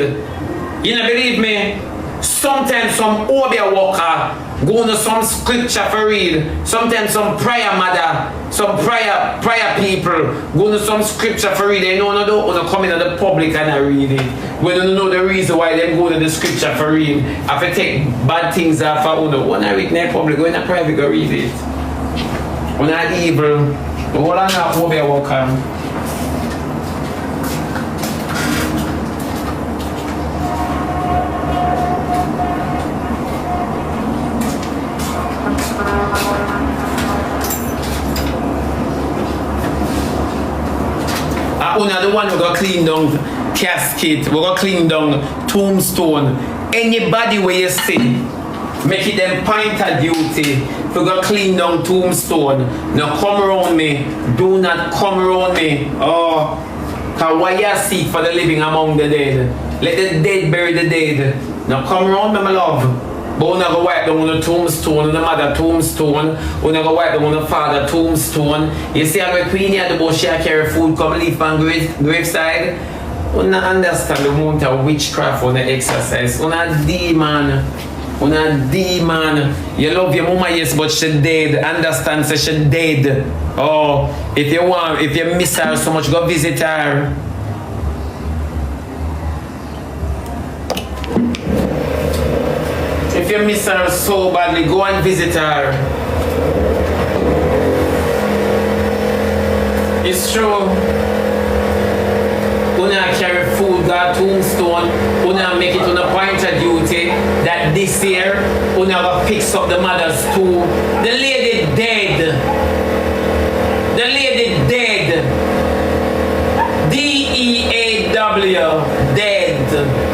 You know believe me? Sometimes some Owie worker go to some scripture for read. Sometimes some prayer mother, some prayer people go to some scripture for read. They don't come in the public and I read it. We don't know the reason why they go to the scripture for read. If I take bad things off of uno, when I read in the public, go in the private go read it. When I evil, all I know Owie worker. Una the one who got clean down casket, we got clean down tombstone. Anybody where you see, make it them point of duty. We got clean down tombstone. Now come around me. Do not come around me. Oh, cause why you seek for the living among the dead? Let the dead bury the dead. Now come around me, my love. But we go wipe down on the tombstone, on the mother tombstone, we go wipe down on the father tombstone. You see how the queen here the bush here carry food come leave on graveside? We don't understand the amount of witchcraft on the exercise. We not demon. We not demon. You love your mama, yes, but she dead. Understand, say she dead. Oh, if you miss her so much, go visit her. If you miss her so badly, go and visit her. It's true. Una carry food, got tombstone. Una make it on a point of duty that this year, Una go picks up the mother's tomb. The lady dead. The lady dead. D-E-A-W. Dead.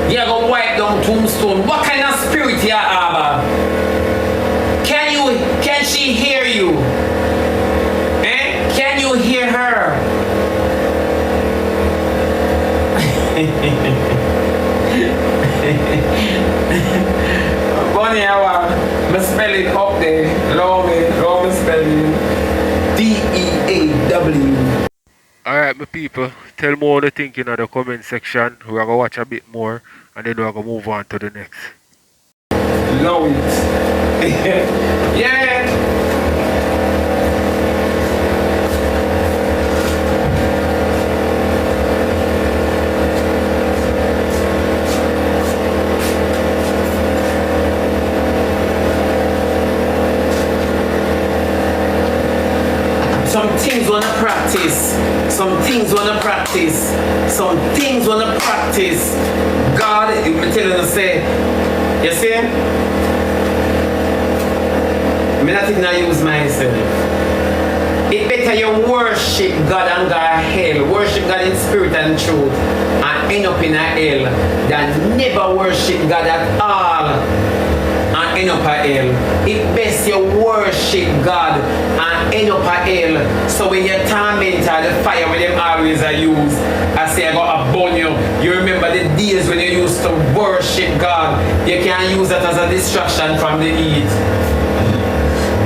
You go wipe down tombstone. What kind of spirit you have? Can she hear you? Eh? Can you hear her? Bonnie, I spell it up there. Long spelling. D-E-A-W. Alright, my people, tell me what you think in the comment section. We're going to watch a bit more and then we're going to move on to the next. Love it. Yeah. Some things when wanna practice. Some things wanna practice. Some things wanna practice. God, I'm telling you, say, you see? I'm not think I use myself. It better you worship God and go hell, worship God in spirit and truth, and end up in a hell, than never worship God at all and end up a hell. It best you worship God and end up a hell. So when you're tormented, the fire when them always are used, I say I got to burn you. You remember the days when you used to worship God. You can't use that as a distraction from the heat.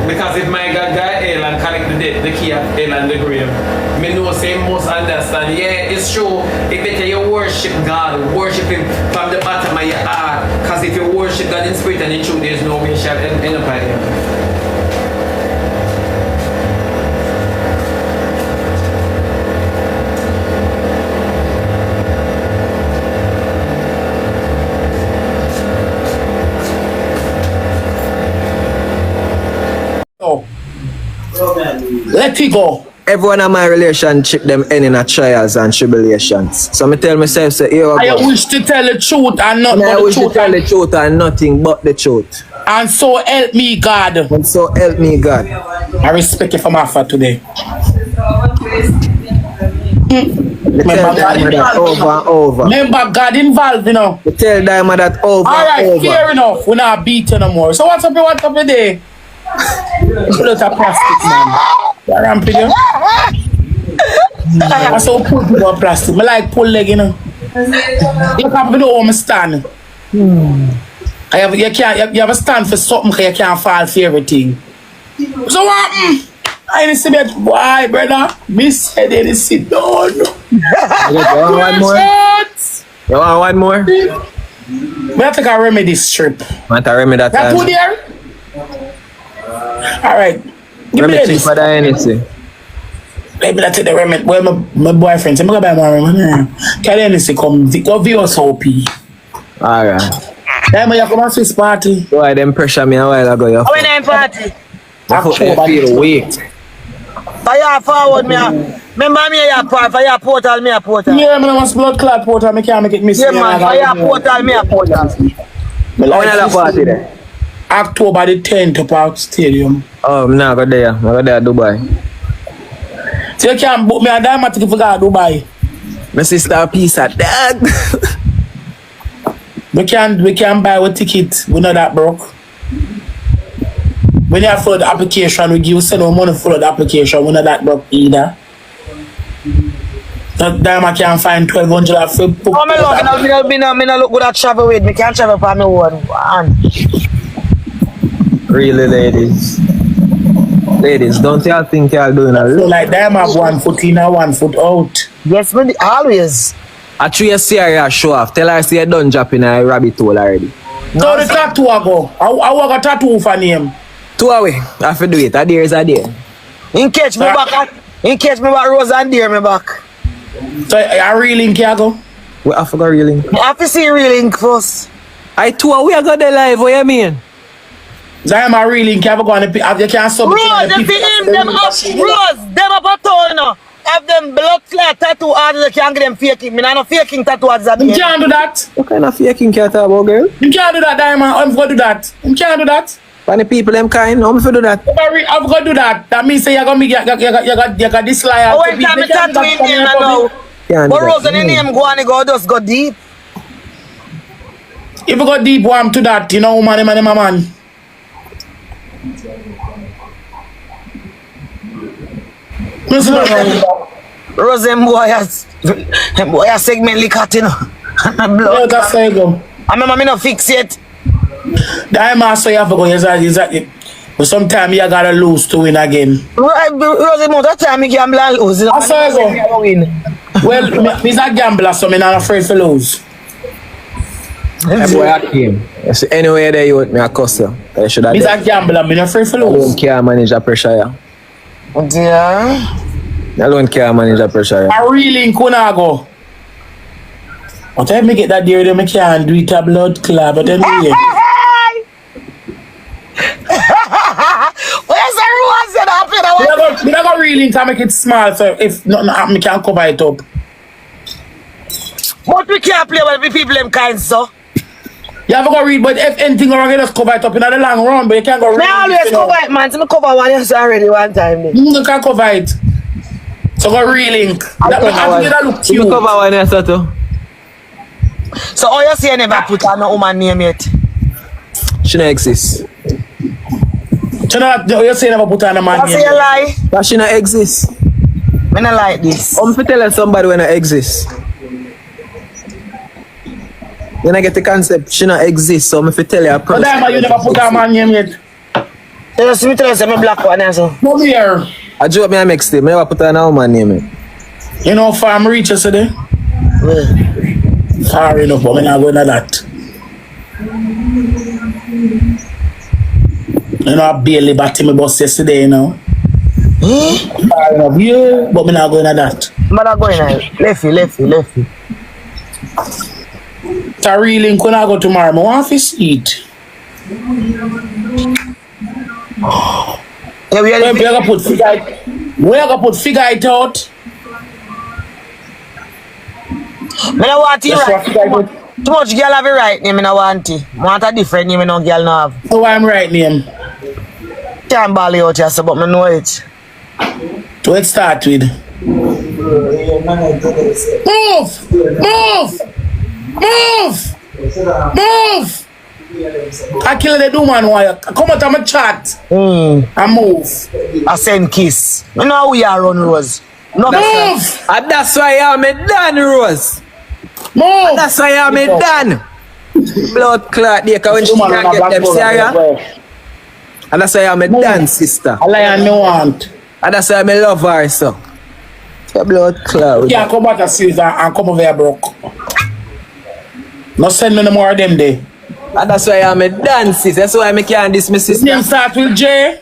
Because if my God got hell and collect the death, the key of hell and the grave, me know say must understand. Yeah, it's true. It better you worship God, worship Him from the bottom of your heart. Because if you worship God in spirit and in truth, there's no way you shall end up at Him. Let it go. Everyone in my relationship, them ending at trials and tribulations. So I tell myself, say, here I I go. wish to tell the truth and not And I but the wish to truth. tell the truth and nothing but the truth. And so help me, God. And so help me God. I respect you from afar today. Me tell Diamond that over and over. Remember, God involved, you know. Me tell Diamond that over Alright, and over. fair enough. We're not beating no more. So what's up today? Pull out a plastic, man. You're ramping, you? I saw pull people on plastic. I like pull leg, you know. You can't know where I stand. You have a stand for something because you can't fall for everything. So what? I didn't see that. Why, brother? Miss said they didn't sit down. You want one more? You want one more? We have to take a remedy strip. Want to remedy that That time? two there? Alright. Give me Remedy this. for the NSC. Let me take the remedy. Well, my boyfriend, I'm going to buy my remedy. Can the NSC come? Go view us OP. Alright. Then when you come to Swiss party. Why them pressure me a while ago? You When I'm party, feel weak. fire forward me. Remember me a part, fire portal me a portal. Yeah, I want blood clot portal. I can't make it miss. Yeah man, fire portal me a portal. When another party there? October the 10th up out stadium. Oh, I'm not go there. I go there Dubai. So you can't book me a diamond ticket for go to Dubai. My sister a piece of dog. We can buy a ticket. We're not that broke. When you have for the application, we give you send no money for the application. We're not that broke either. That diamond can't find 1,200 for. Oh, me look good at travel with me. Can't travel for me one. Really, ladies. Ladies, don't y'all think y'all doing a So lot? like diamond 1 foot in and 1 foot out. Yes, me always. I treat you see her show off. Tell her see you done dropping a rabbit hole already. So the tattoo I go. I want a tattoo for name. 2 away. I have to do it. A day is a day. In catch me back. In catch me back Rose and dear me back. So I really can't go. We have to go reeling. I have to see real ink first. I 2 away I got the live. What you mean? Diamond really can't go on the you can't sub Rose, you see him, them up, Rose, them up a town, you know. Have them blood clot tattoo artists that can get them faking. Me not faking tattoo artists at the You end. can't do that. What kind of faking cat about, girl? You can't do that, Diamond. I'm going to do that. You can't do that. When the people them kind, how me for do that? I'm going to do that. That means say you're going to get this liar. Oh, when time I tattoo in him now. Can't But do Rose, that. the name go on, go just go deep. If you go deep warm to that, you know, man. Rose, them boy has segment lick hot, you know. And blood. That's how you go. I remember me not fix it. Diamond, so you have to go. Exactly. But sometimes you got to lose to win again. Rose, the amount of time you gamble and lose. That's how you go. Win. Well, he's a gambler, so I'm not afraid to lose. That boy I came. You see, anywhere there you with me, I cuss you. You should have He's done. a gambler, I'm not afraid to Alone lose. care manage the pressure, yeah. Yeah. Alone care manage the pressure, yeah. I really couldn't go. But if I get that deal, then I can't do it a blood clot. But then, yeah. Where's the Rose? We don't go really to make it small, so if nothing happen, we can cover it up. But we can't play with the people them kind, so. You have to go read, but if anything wrong, you just cover it up in the long run, but you can't go read. I always cover it, man. So I cover one yes already one time. You can't cover it. So go reeling. That look cute. You cover one yes too. So all you say you never put on no woman name yet? She don't exist. You say never put on a man I say you lie. But she don't exist. I don't like this. I'm telling somebody when I exist. When I get the concept, she don't exist, so I'm tell you a person. But you never put on a man name yet. You just me tell you say me black one also. Come here. I joke me I mixed it. I never put on a woman name yet. You know farm reach yesterday? Well. Far enough, but I'm not going to that. You know, I barely batted my bus yesterday, you know. Far enough, yeah, but I'm not going to that. I'm not going to lefty. So I really couldn't go tomorrow. I want to eat. Yeah, we are Where put figure it out? I don't want it right. Too much girl have a right name, I don't want it. I want a different name, no girl no have. So I'm right name. Can't ball it out here, but I know it. So let's start with. Move! I kill the woman while come out of my chat and move. I send kiss. You know how we are on Rose. No, move! And that's why I'm done, Rose. Move! And that's why I'm done. Blood clot there, when she can't get them serious. And that's why I'm done, sister. I like me want. And that's why I love her, so. The blood clot. Yeah, come back to Caesar and come over here broke. No send me no more of them there. And that's why I'm done, sis. That's why I can't dismiss sister. Name start with J?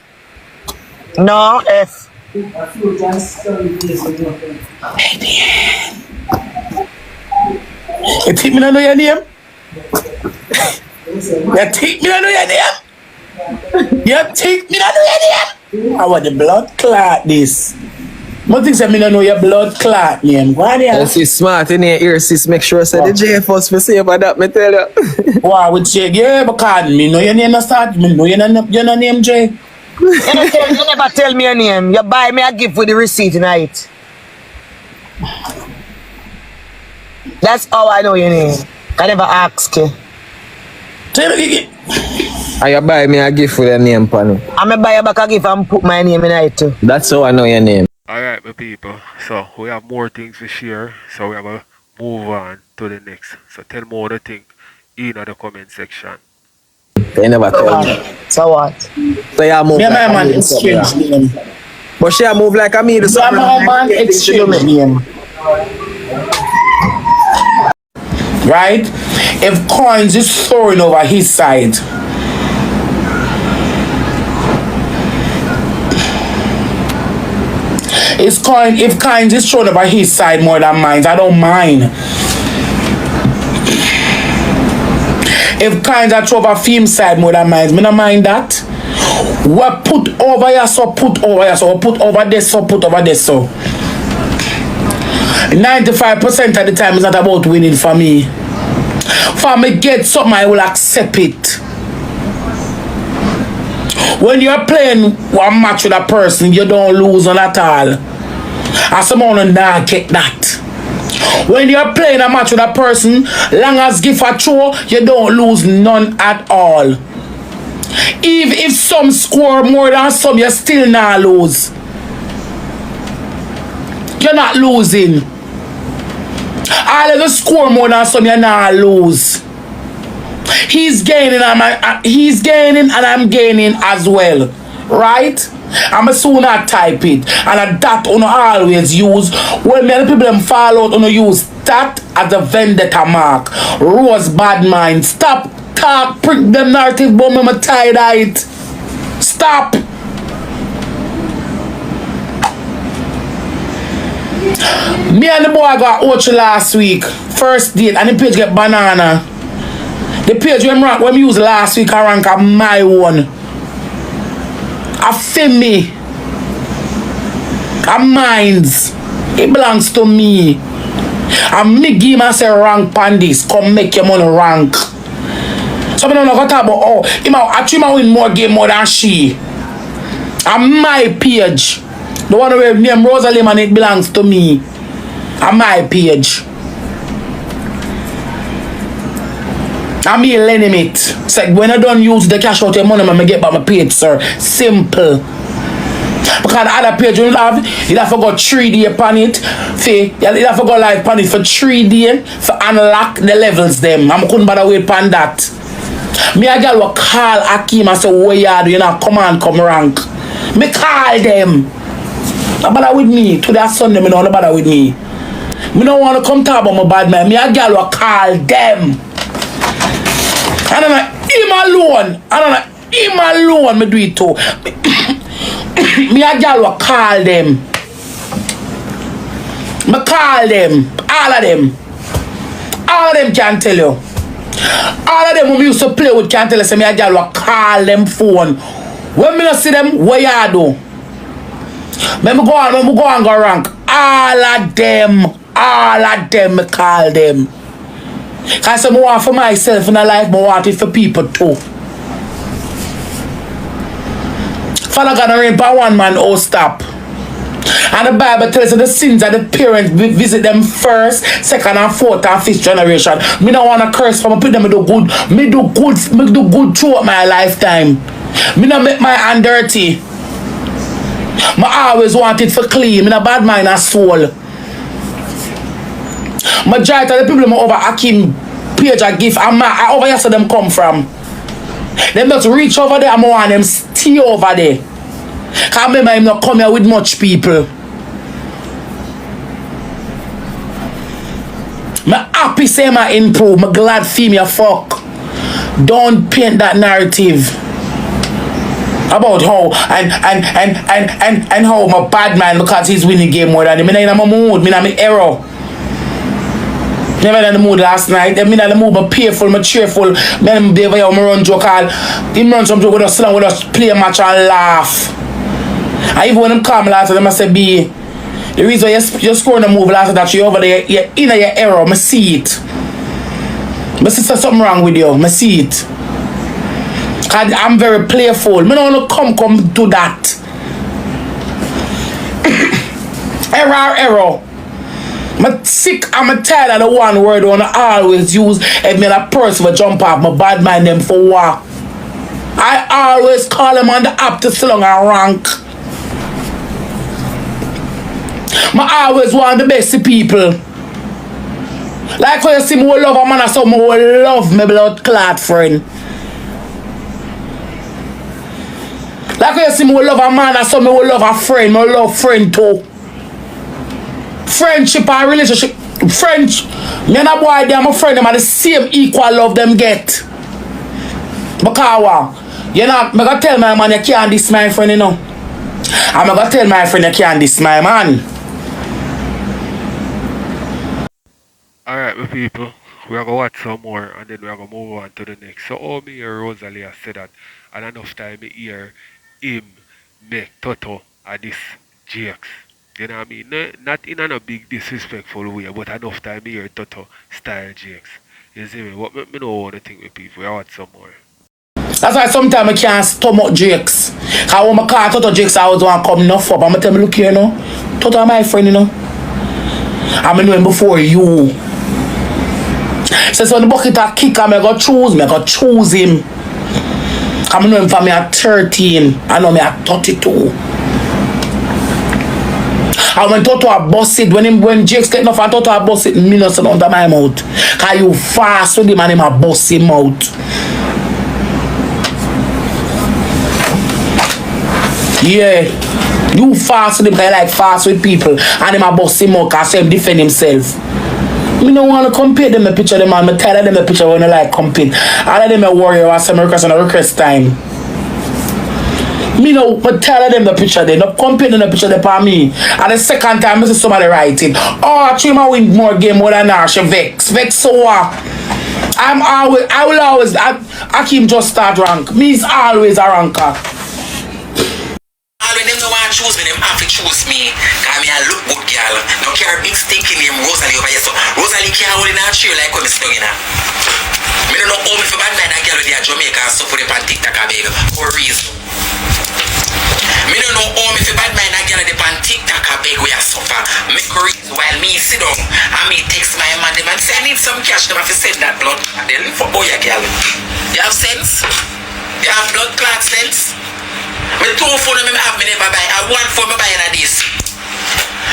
No, F. You think me not know your name? You think me not know your name? You think me not know your name? I want the blood clot this. What things I mean I know your blood clot name? Go on here. She's smart in your ear, sis. Make sure I say the J first for say about that, me tell you. Wow, with J, yeah, because me know your name not start. Me know your name J. You never tell me your name. You buy me a gift with the receipt tonight. That's how I know your name. I never ask you. And you buy me a gift with your name, Pano. I'm going to buy you back a gift and put my name in it too. That's how I know your name. Alright, my people. So, we have more things to share. So, we have to move on to the next. So, tell me what you think in the comment section. They never tell me. So what? So, you move Me and like my man a exchange name. But she move like a me. Me and my man exchange name. Right? If Coins is throwing over his side, if Coins is throwing over his side more than mine, I don't mind. If Coins are throwing over Fime's side more than mine, I don't mind that. What put over here, so put over here, so put over this, so put over this, so. 95% of the time it's not about winning for me. For me get something, I will accept it. When you're playing one match with a person, you don't lose on at all. And someone not get that. When you're playing a match with a person, long as give a throw, you don't lose none at all. Even if some score more than some, you still not lose. You're not losing. All of the score more than some, you're not lose. He's gaining and I'm gaining as well. Right? I'm a sooner type it. And that on always use when many people them fall out on use that as a vendetta mark. Rose bad mind. Stop talk prick them narrative but me tie it. Stop. Me and the boy got Ocho last week. First date and the page get banana. The page when we used last week I rank up my one. I feel me. I'm mines. It belongs to me. And me give myself rank pandis. Come make your money rank. So I don't know what talk about, oh, actually I win more game more than she. On my page. The one where name Rosalie and it belongs to me. On my page. I'm here lending it. It's like when I don't use the cash out your money, I get back my page, sir. Simple. Because the other page you have to go 3D upon it. You have to go live upon it for 3D for unlock the levels them. I couldn't bother wait upon that. Me a girl will call Akim and say, where you are, you know, come on, come rank. Me call them. Don't bother with me. To that Sunday, me don't bother with me. Me don't want to come talk about my bad man. Me a girl will call them. And I'm like, him alone. And I'm like, him alone, me do it too. Me a girl will call them. Me call them. All of them. All of them can tell you. All of them who used to play with can tell us me a girl will call them phone. When me not see them, what you do? When me go on go rank. All of them me call them. Because I want for myself in a life, I want it for people too. Father God rain for one man, oh stop. And the Bible tells us the sins of the parents visit them first, second and fourth and fifth generation. Me don't want to curse for me, put them do good. Me do good throughout my lifetime. Me don't make my hand dirty. I always want it for clean. Me not bad mind and soul. Majority of the people over Akim page a gift and I over here so them come from. Them just reach over there and I want them stay over there. Cause remember him not come here with much people. Me happy say I improve. Me glad for me a fuck. Don't paint that narrative about how and how my bad man because he's winning game more than me. Me in my mood, me in my error. Never in the mood last night. Me in the mood, but peaceful, me cheerful. Me be over here, me run joke all. Him run some joke with us, sit down with us, play a match and laugh. And even when them come last night, them say be the reason you're scoring the move last night that you over there, you're in your error. Me see it. Me see something wrong with you. Me see it. Cause I'm very playful. Me don't want to come do that. Error. I'm sick, I'm tired of the one word I wanna always use if me a person will jump off my bad mind them for what. I always call them on the app to sit long and rank. I always want the best people. Like when you see me will love a man or something, I will love my blood clot friend. Like when you see me will love a man or something, I will love a friend, I will love friend too. Friendship and relationship. French. Me and a boy, them a friend, them are the same equal love them get. Because you know, I'm gonna tell my man you can't diss my friend, you know. I'm gonna tell my friend you can't diss my man. Alright, my people, we are going to watch some more and then we are going to move on to the next. So, Owie and Rosalie has said that, and enough time I hear him make Toto at this GX. You know what I mean? No, not in a big disrespectful way, but enough time I hear Toto style GX. You see me? What me know what to think with people. We are watch some more. That's why sometimes I can't stomach Jakes. Because when I call Toto Jakes, I always want to come enough up. I'm going to tell me, look here, you know. Toto my friend, you know. I'm know him before you. So when the bucket a kick, I'm going to choose him. I know him from me at 13. I know me at 32. And when Toto a bust it, when Jakes get enough and Toto a bust it, me not sit under my mouth. Because you fast with him and him a bust him out. Yeah. You fast with him because I like fast with people. And him a bust him out because him defend himself. Me don't want to compare them a picture them man. Me tired of them a picture when I like compete. All of them a warrior or some request on a request time. Me no, me tired of them the picture they not compare them the picture they for me. And the second time I see somebody writing, oh Chima win more game more than her. She vex so what? I will always Akim just start rank. Me is always a ranker. no one choose me, them have to choose me. Cause me I look good girl. No care big stinking name Rosalie over here. So Rosalie can't hold in her chair like when me stuck in her. Me don't know how me for bad man a girl with the Jamaica and stuff for the pan TikTok a beg. For a reason. Me don't know how me for bad man a girl with the pan TikTok a beg where I suffer. Make a reason while me sit down and me text my man them and say I need some cash them have to send that blood. They live for boy a girl. You have sense? You have blood clot sense? Me 2 phone me have me never buy. I 1 phone me buy in this.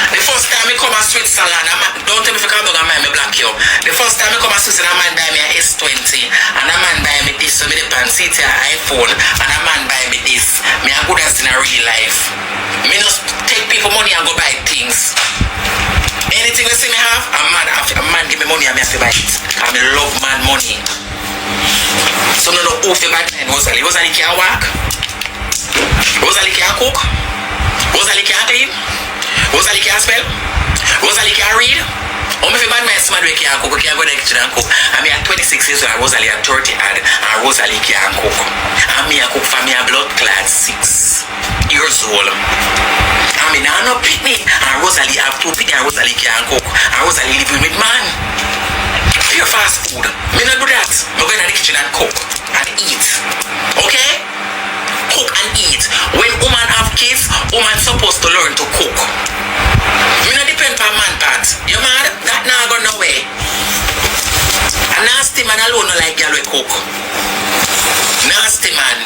The first time I come to Switzerland, don't tell me if you come back and mind me black you. The first time I come to Switzerland, a man buy me an S20 and a man buy me this, so me the pan city an iPhone and a man buy me this. Me a good as in a real life. Me just take people money and go buy things. Anything you see me have, a man give me money and me have to buy it. I me love man money. So no know who fi bad man Rosalie. Rosalie can't walk. Rosalie can't cook. Rosalie can't clean. Rosalie can't spell. Rosalie can't read. How many bad men smart we can't cook? We can't go to the kitchen and cook. And me at 26 years old, Rosalie at 30 and Rosalie can't cook. And me a cook for me a blood clot 6 years old. And me now no picnic. And Rosalie have 2 picnic and Rosalie can't cook. And Rosalie living with man. Pure fast food. Me not do that. Me go in the kitchen and cook and eat. Okay? Cook and eat. When woman have kids, woman supposed to learn to cook. Me not depend on man part. You mad? That now go nowhere. A nasty man alone no like girl we cook. Nasty man.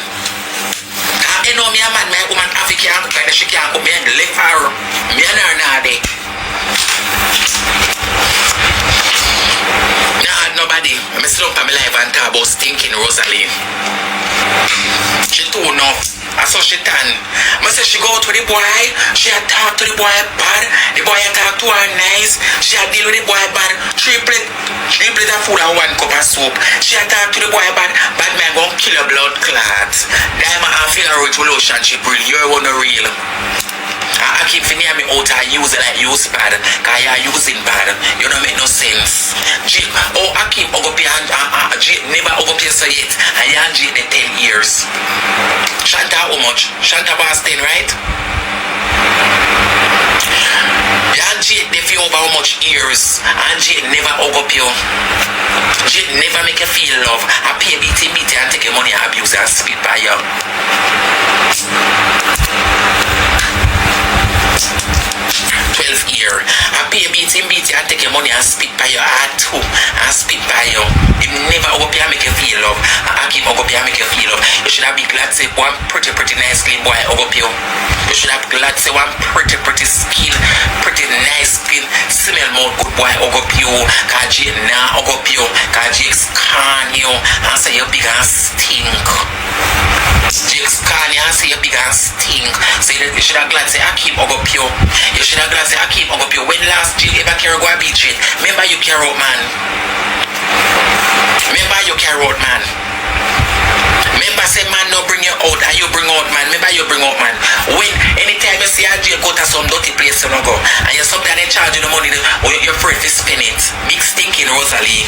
I know me a man, my woman have to can't cook like she can't cook. Me and the left her. Me and her nade. Nah, nobody. I'm still up on my life and talk about stinking Rosalie. She too enough. I saw she tan. I said she go out with the boy. She had talk to the boy bad. The boy had talk to her nice. She had deal with the boy bad. 3 plate of food and 1 cup of soup. She had talk to the boy bad. Bad man gon' kill your blood clots. Diamond and feel a rich relationship real. You're one real. I keep feeling me out and use it like use bad. Cause you're using bad. You don't make no sense. Jake, I keep Ogopia and Jake never Ogopia so yet. And you and Jake the 10 years. Shanta how much? Shanta past 10, right? You and Jake they feel over how much years. And Jake never Ogopia. Jake never make you feel love. I pay BT and take your money and abuse and spit by you. 12 year. I pay BT and take your money and spit by your heart too. And spit by you. You never up here make you feel love. I keep up here make you feel love. You should have be glad say one pretty nice clean boy up you. You should have glad say one pretty skin, pretty nice skin, smell more good boy up you. Cause Jake now up you. Cause Jake scan you and say you big and stink. Jake scan you and say you big and stink. So you should have glad say I keep up you. You should have glad say I keep up you. When last Jake ever carry go a beach it? Remember you carry out man. Remember you carry out man. Remember say man no bring you out and you bring out man. Remember you bring out man. When anytime you see a Jake go to some dirty place you don't go and you something they charge you the money you're afraid to spend it. Big stinking Rosalie.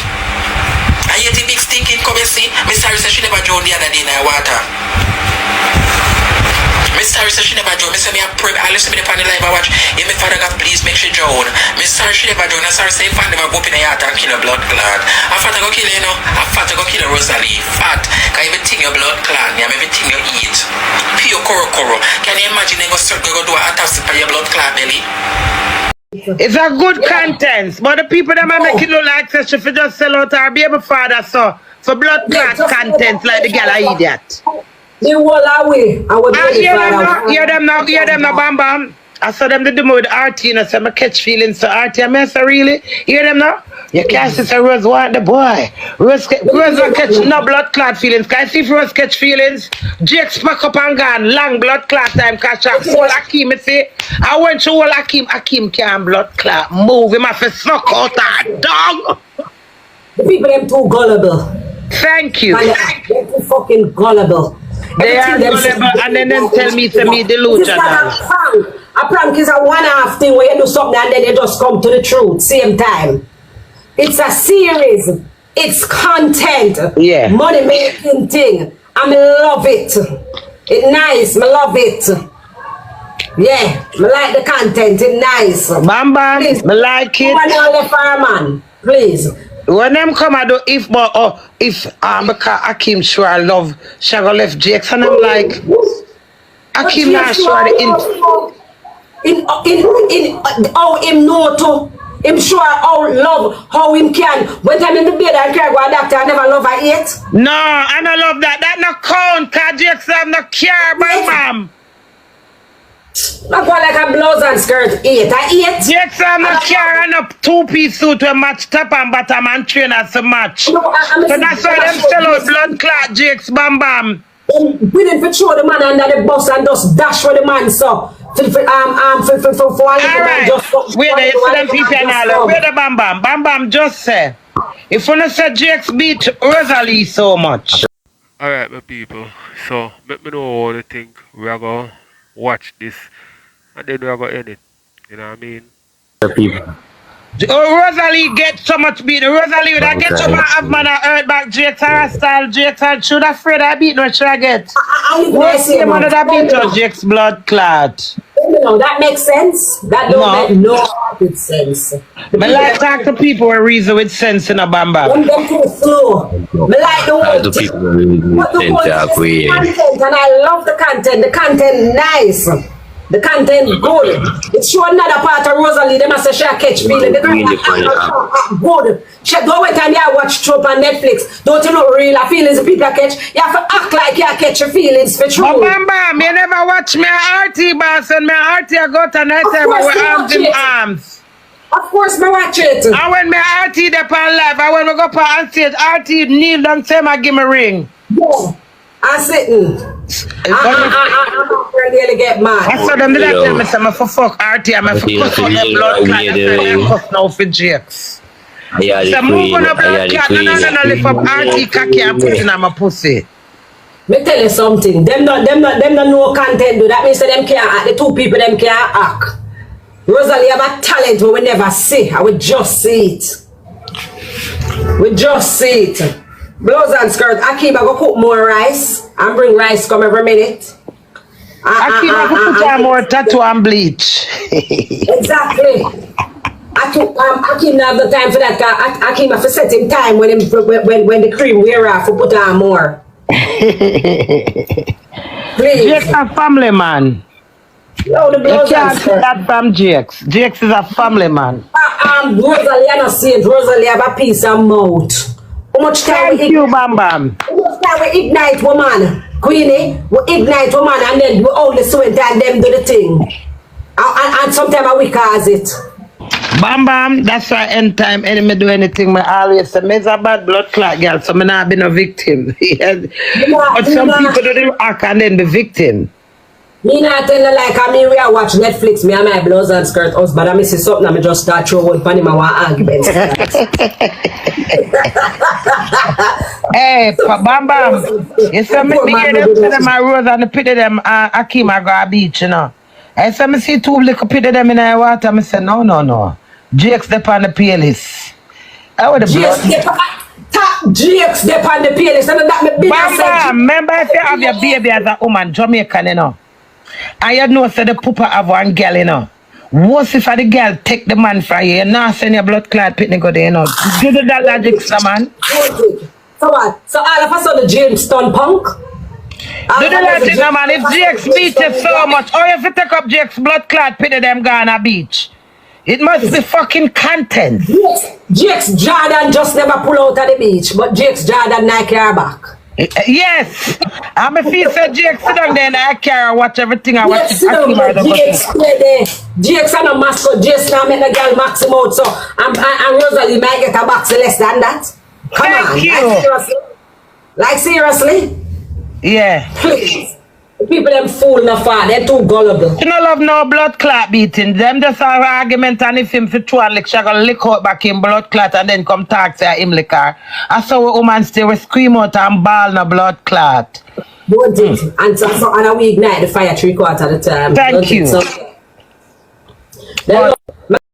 And you the big stinking come and see Miss Harris said she never drowned the other day in the water. Miss Harris said she never drowned. Miss me a pray. I listen to me on the live I watch. If my father God please make she drown. Miss Harris she never drowned. I sorry say if I never go up in the yard and kill a blood clot. I father go kill you know. I father go kill a Rosalie. Fat. Cause everything your blood clot. Yeah, everything you eat. Pure koro. Can you imagine they go do a autopsy for your blood clot belly? It's a good content, but the people that might make it look like such if you just sell out our baby father so for blood clot content like the girl I idiot. The whole away. Hear them now, bam bam. I saw them do more with RT, and I said, I catch feelings to RT. I say, really? Hear them now? You can't say Rose want the boy. Rose don't catch no blood clot feelings. Can I see if Rose catch feelings? Jake's pack up and gone. Long blood clot time, catch up. Whole Akeem, you see? I went to whole Akeem can't blood clot. Move him off a snuck out that dog. The people them too gullible. Thank you. They're too fucking gullible. They are gullible and then tell me to me delusional. A prank is a one-off thing where you do something and then you just come to the truth same time. It's a series. It's content. Yeah. Money making thing. I love it. It's nice. I love it. Yeah, me like the content, it's nice. Bam Bam, Please, me like it. woman all left her man. Please. When them come I do if but if because Akim sure I love Shago left Jakes and I'm like Akim not sure the in how him know to him sure how love how him can when time in the bed and cry go a doctor I never love her yet. No, I don't love that. That no count cause Jakes have no care, Bam Bam. Not go like a blouse and skirt 8. I 8. Jakes have no care and a 2-piece suit to match top and bottom and trainers to match. No, So that's why them sell out blood clot Jakes, Bam Bam. We didn't throw the man under the bus and just dash for the man so for Alright, wait there, you see them people and all. Wait the Bam Bam. Bam Bam just say, if you not say Jakes beat Rosalie so much. Alright, my people. So, let me know what you think. We are going to watch this. And then we are going to end it. You know what I mean? Rosalie get so much beat. Rosalie would I get so much of man I heard back Jakes style. Jakes should afraid I beat no should I get. What's the man that beat your Jakes blood clot? No, that makes sense. That don't make no good sense. Me like talk to people with reason with sense in a Bam Bam. Them too slow. Me like the whole people content and I love the content. The content nice. The content good. It's sure another part of Rosalie. They must say she catch feeling. They don't good. She don't wait time you watch Trump on Netflix. Don't you know real feelings people catch? You have to act like you catch your feelings for true. But Bam Bam, you never watch me RT boss and me RT I go to night time with arms in arms. Of course, me watch it. And when me RT dey on live, and when we go up on stage, RT kneel down say me give me ring. Yeah. I'm sitting. I'm not really get mad. I saw them did tell me say me for fuck RT and me for cut out them blood clot and say them cuss now for Jakes. So move on a blood clot, no lift up RT cocky and put in my pussy. Me tell you something. Them not no content do. That means that them can't act. The two people them can't act. Rosalie have a talent we never see. I will just see it. We just see it. Blouse and skirt. Akim I go cook more rice and bring rice come every minute. Akim I go put on more tattoo and bleach. Exactly. Akim have the time for that. Akim have to set him time when the cream wear off to put on more. Please. Jakes a family man. No, the blouse you can't and see skirt. that from Jakes. Jakes is a family man. Rosalie, I not see it. Rosalie have a piece of mouth. How much time Thank you, Bam Bam. How much time we ignite woman? Queenie, we ignite woman and then we only sweat and them do the thing. And sometimes we cause it. Bam Bam, that's why end time enemy do anything. I always say, me's a bad blood clot girl, so me not been a victim. But some people do the act and then the victim. Me not tell you like I mean we are watch Netflix, me and my blouse and skirt husband, I miss something and I just start throwing pan him and want arguments. Hey, Bam Bam, you see me hear them say them a rose and the pity them Akim I go a beach, you know. I say me see two little pity them in the water, I say no. Jakes dep on the playlist. I would the blood. Jakes dep on the playlist and that me big Bam Bam, remember if you have your baby as a woman, Jamaican, you know. And you know say the pooper have one girl, you know. What if the girl take the man from you? You not send your blood clot pitney go there, you know. Do that logic, man. So what? So all of a sudden James stun punk? Do the logic, no man. If Jakes beat you so much, or if you take up Jakes blood clot pitney them gone a beach. It must be fucking content. Jakes Jordan just never pull out of the beach, but Jakes Jordan Nike her back. Yes, I'm a feel say Jakes sit down there and I care watch everything I watch. Jakes play there. Jakes and a mascot. Jakes now make the girl max him out. So and Rosalie might get a box less than that. Come on, like seriously. Yeah. Please. The people them fool no far. They're too gullible. You don't love no blood clot beating. Them just have argument and if him for two and lick, she gonna lick out back in blood clot and then come talk to him lick her. I saw a woman stay with scream out and ball no blood clot. Don't it. And we ignite the fire 3/4 of the time. Thank you. Then